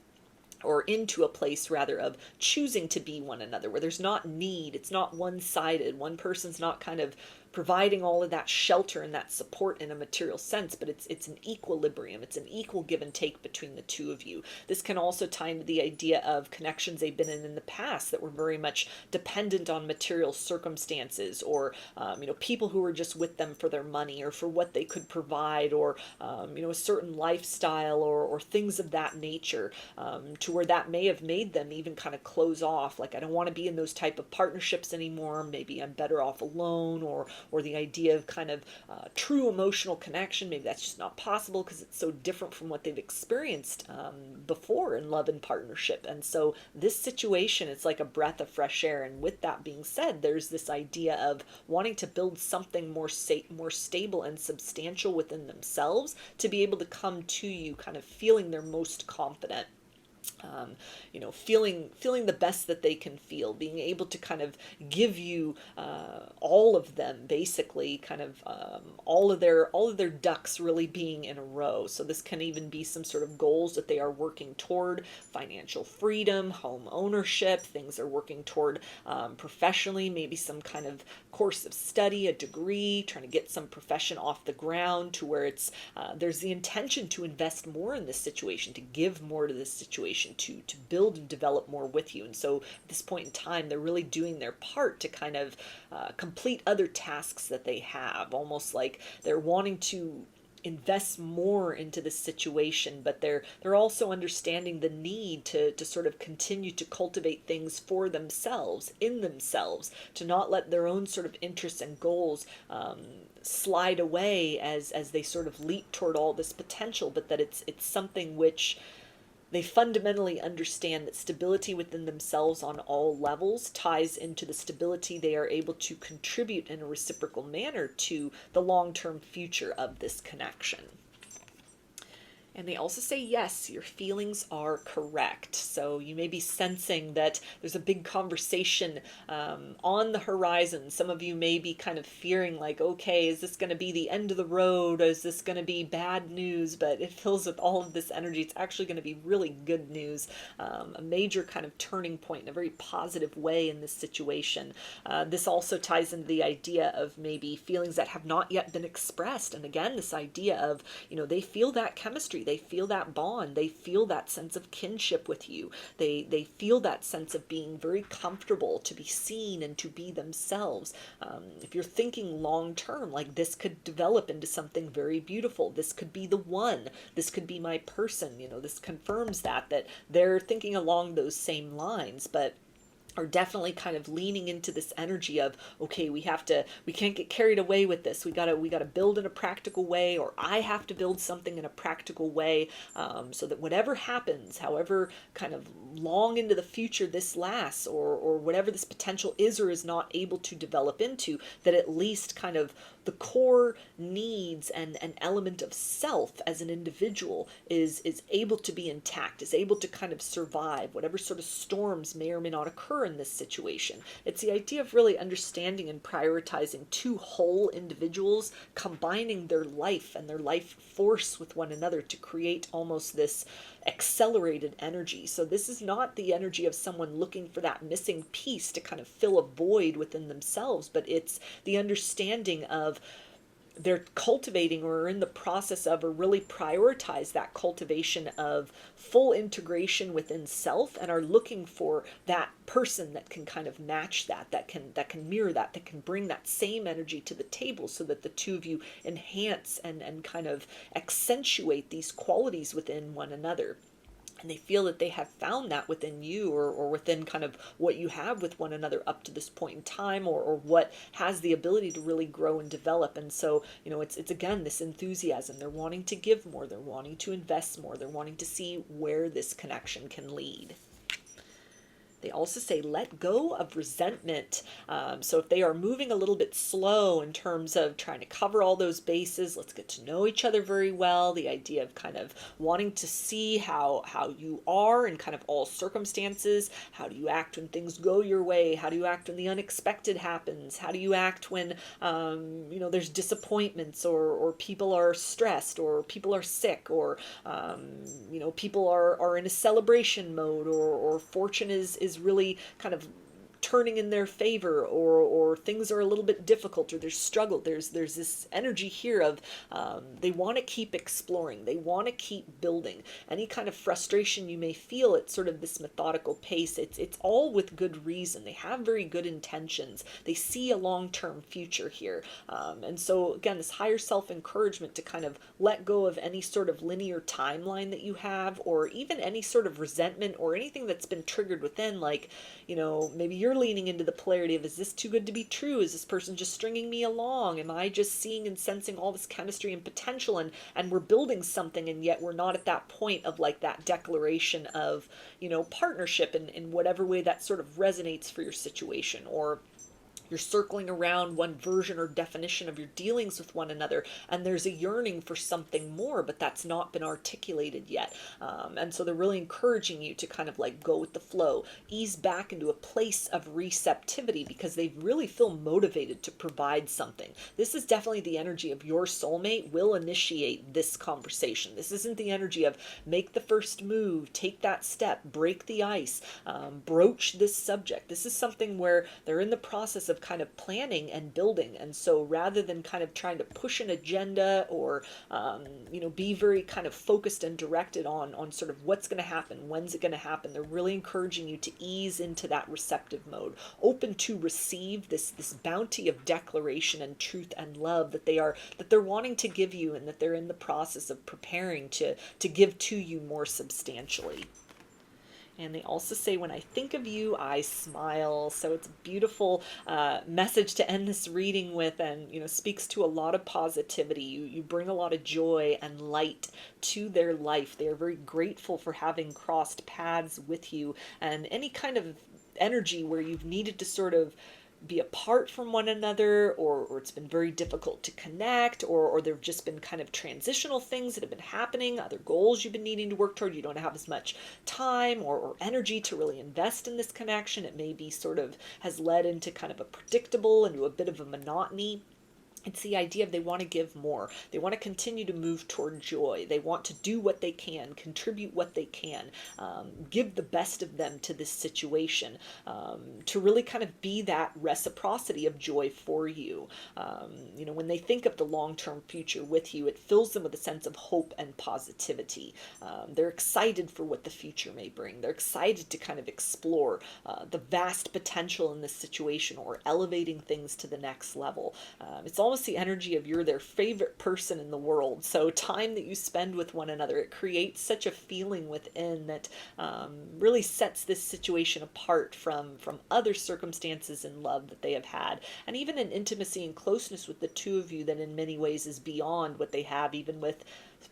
Speaker 1: or into a place rather, of choosing to be one another, where there's not need, it's not one-sided, one person's not kind of providing all of that shelter and that support in a material sense, but it's an equilibrium, it's an equal give and take between the two of you. This can also tie into the idea of connections they've been in the past that were very much dependent on material circumstances, or people who were just with them for their money or for what they could provide, or a certain lifestyle, or things of that nature, to where that may have made them even kind of close off, like, I don't want to be in those type of partnerships anymore, maybe I'm better off alone, or the idea of kind of true emotional connection, maybe that's just not possible because it's so different from what they've experienced before in love and partnership. And so this situation, it's like a breath of fresh air. And with that being said, there's this idea of wanting to build something more stable and substantial within themselves, to be able to come to you kind of feeling their most confident. feeling the best that they can feel, being able to kind of give you all of them, basically, kind of all of their ducks really being in a row. So this can even be some sort of goals that they are working toward: financial freedom, home ownership, things they're working toward professionally, maybe some kind of course of study, a degree, trying to get some profession off the ground to where it's there's the intention to invest more in this situation, to give more to this situation, to build and develop more with you. And so at this point in time, they're really doing their part to kind of complete other tasks that they have, almost like they're wanting to invest more into this situation, but they're also understanding the need to sort of continue to cultivate things for themselves, in themselves, to not let their own sort of interests and goals slide away as they sort of leap toward all this potential, but that it's something which they fundamentally understand that stability within themselves on all levels ties into the stability they are able to contribute in a reciprocal manner to the long-term future of this connection. And they also say, yes, your feelings are correct. So you may be sensing that there's a big conversation on the horizon. Some of you may be kind of fearing like, okay, is this going to be the end of the road? Is this going to be bad news? But it fills with all of this energy. It's actually going to be really good news, a major kind of turning point in a very positive way in this situation. This also ties into the idea of maybe feelings that have not yet been expressed. And again, this idea of, they feel that chemistry. They feel that bond. They feel that sense of kinship with you. They feel that sense of being very comfortable to be seen and to be themselves. If you're thinking long term, like this could develop into something very beautiful. This could be the one. This could be my person. This confirms that they're thinking along those same lines, but are definitely kind of leaning into this energy of, okay, we can't get carried away with this. We gotta build in a practical way, or I have to build something in a practical way, so that whatever happens, however kind of long into the future this lasts, or whatever this potential is or is not able to develop into, that at least kind of the core needs and an element of self as an individual is able to be intact, is able to kind of survive whatever sort of storms may or may not occur in this situation. It's the idea of really understanding and prioritizing two whole individuals, combining their life and their life force with one another to create almost this accelerated energy. So this is not the energy of someone looking for that missing piece to kind of fill a void within themselves, but it's the understanding of they're cultivating or are in the process of, or really prioritize that cultivation of full integration within self, and are looking for that person that can kind of match that can mirror that can bring that same energy to the table, so that the two of you enhance and kind of accentuate these qualities within one another. And they feel that they have found that within you, or within kind of what you have with one another up to this point in time, or what has the ability to really grow and develop. And so, it's again, this enthusiasm. They're wanting to give more. They're wanting to invest more. They're wanting to see where this connection can lead. They also say, let go of resentment. So if they are moving a little bit slow in terms of trying to cover all those bases, let's get to know each other very well. The idea of kind of wanting to see how you are in kind of all circumstances. How do you act when things go your way? How do you act when the unexpected happens? How do you act when, there's disappointments, or people are stressed, or people are sick, or, people are in a celebration mode, or fortune is really kind of turning in their favor, or things are a little bit difficult, or there's struggle. There's this energy here of they want to keep exploring, they want to keep building. Any kind of frustration you may feel at sort of this methodical pace, it's all with good reason. They have very good intentions. They see a long-term future here, and so again, this higher self encouragement to kind of let go of any sort of linear timeline that you have, or even any sort of resentment or anything that's been triggered within, like, maybe you're leaning into the polarity of, is this too good to be true? Is this person just stringing me along? Am I just seeing and sensing all this chemistry and potential, and we're building something, and yet we're not at that point of like that declaration of, partnership in whatever way that sort of resonates for your situation? Or you're circling around one version or definition of your dealings with one another, and there's a yearning for something more, but that's not been articulated yet. And so they're really encouraging you to kind of like go with the flow, ease back into a place of receptivity, because they really feel motivated to provide something. This is definitely the energy of your soulmate will initiate this conversation. This isn't the energy of make the first move, take that step, break the ice, broach this subject. This is something where they're in the process of kind of planning and building. And so rather than kind of trying to push an agenda or, be very kind of focused and directed on sort of what's going to happen, when's it going to happen, they're really encouraging you to ease into that receptive mode, open to receive this bounty of declaration and truth and love that they're wanting to give you, and that they're in the process of preparing to give to you more substantially. And they also say, when I think of you, I smile. So it's a beautiful message to end this reading with, and speaks to a lot of positivity. You bring a lot of joy and light to their life. They are very grateful for having crossed paths with you, and any kind of energy where you've needed to sort of be apart from one another, or it's been very difficult to connect, or there have just been kind of transitional things that have been happening, other goals you've been needing to work toward. You don't have as much time or energy to really invest in this connection. It may be sort of has led into kind of a predictable, into a bit of a monotony. It's the idea of they want to give more. They want to continue to move toward joy. They want to do what they can, contribute what they can, give the best of them to this situation, to really kind of be that reciprocity of joy for you. When they think of the long-term future with you, it fills them with a sense of hope and positivity. They're excited for what the future may bring. They're excited to kind of explore the vast potential in this situation, or elevating things to the next level. It's almost the energy of you're their favorite person in the world. So time that you spend with one another, it creates such a feeling within that really sets this situation apart from other circumstances in love that they have had, and even an intimacy and closeness with the two of you that in many ways is beyond what they have even with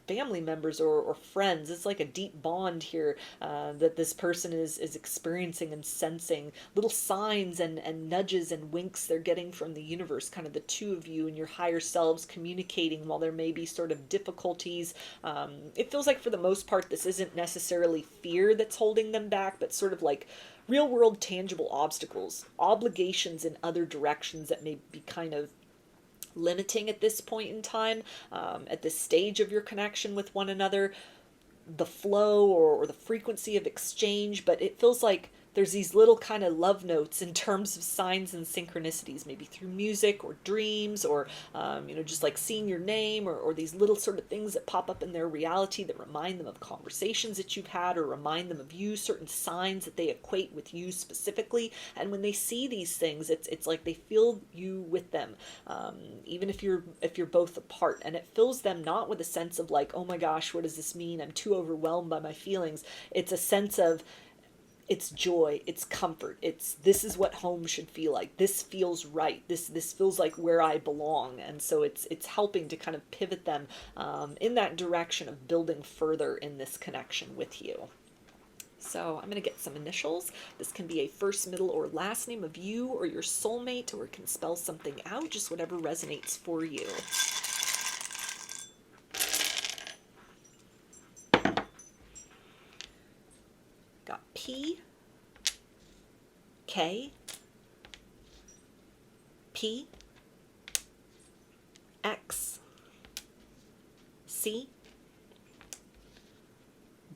Speaker 1: family members or friends. It's like a deep bond here that this person is experiencing and sensing, little signs and nudges and winks they're getting from the universe, kind of the two of you and your higher selves communicating while there may be sort of difficulties. It feels like for the most part this isn't necessarily fear that's holding them back, but sort of like real world tangible obstacles, obligations in other directions that may be kind of limiting at this point in time, at this stage of your connection with one another, the flow or the frequency of exchange. But it feels like there's these little kind of love notes in terms of signs and synchronicities, maybe through music or dreams, or just like seeing your name, or these little sort of things that pop up in their reality that remind them of conversations that you've had, or remind them of you, certain signs that they equate with you specifically. And when they see these things, it's like they feel you with them, even if you're both apart. And it fills them not with a sense of like, oh my gosh, what does this mean? I'm too overwhelmed by my feelings. It's a sense of, it's joy, it's comfort, this is what home should feel like. This feels right. This feels like where I belong. And so it's helping to kind of pivot them in that direction of building further in this connection with you. So I'm going to get some initials. This can be a first, middle, or last name of you or your soulmate, or it can spell something out, just whatever resonates for you. Got P, K, P, X, C,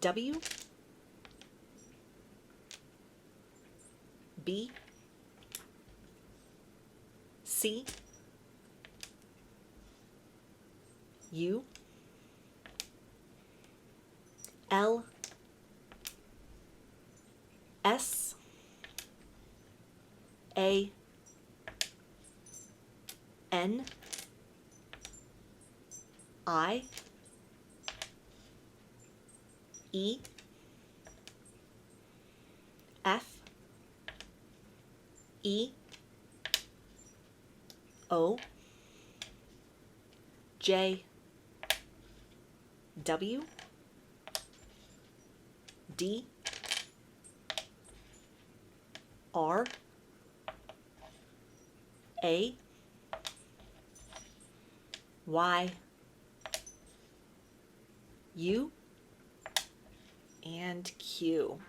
Speaker 1: W, B, C, U, L, S, A, N, I, E, F, E, O, J, W, D, R, A, Y, U, and Q.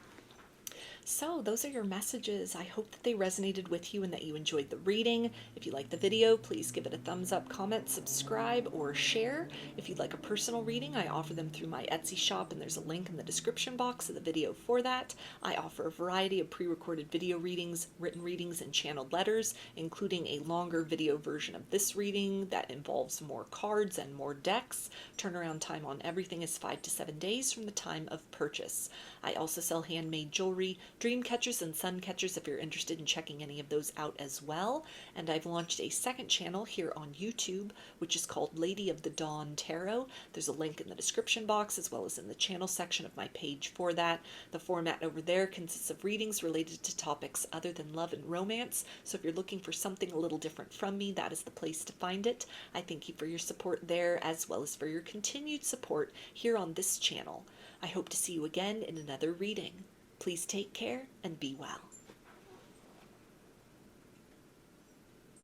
Speaker 1: So those are your messages. I hope that they resonated with you and that you enjoyed the reading. If you like the video, please give it a thumbs up, comment, subscribe, or share. If you'd like a personal reading, I offer them through my Etsy shop, and there's a link in the description box of the video for that. I offer a variety of pre-recorded video readings, written readings, and channeled letters, including a longer video version of this reading that involves more cards and more decks. Turnaround time on everything is 5 to 7 days from the time of purchase. I also sell handmade jewelry, dream catchers, and sun catchers if you're interested in checking any of those out as well. And I've launched a second channel here on YouTube, which is called Lady of the Dawn Tarot. There's a link in the description box as well as in the channel section of my page for that. The format over there consists of readings related to topics other than love and romance. So if you're looking for something a little different from me, that is the place to find it. I thank you for your support there as well as for your continued support here on this channel. I hope to see you again in another reading. Please take care and be well.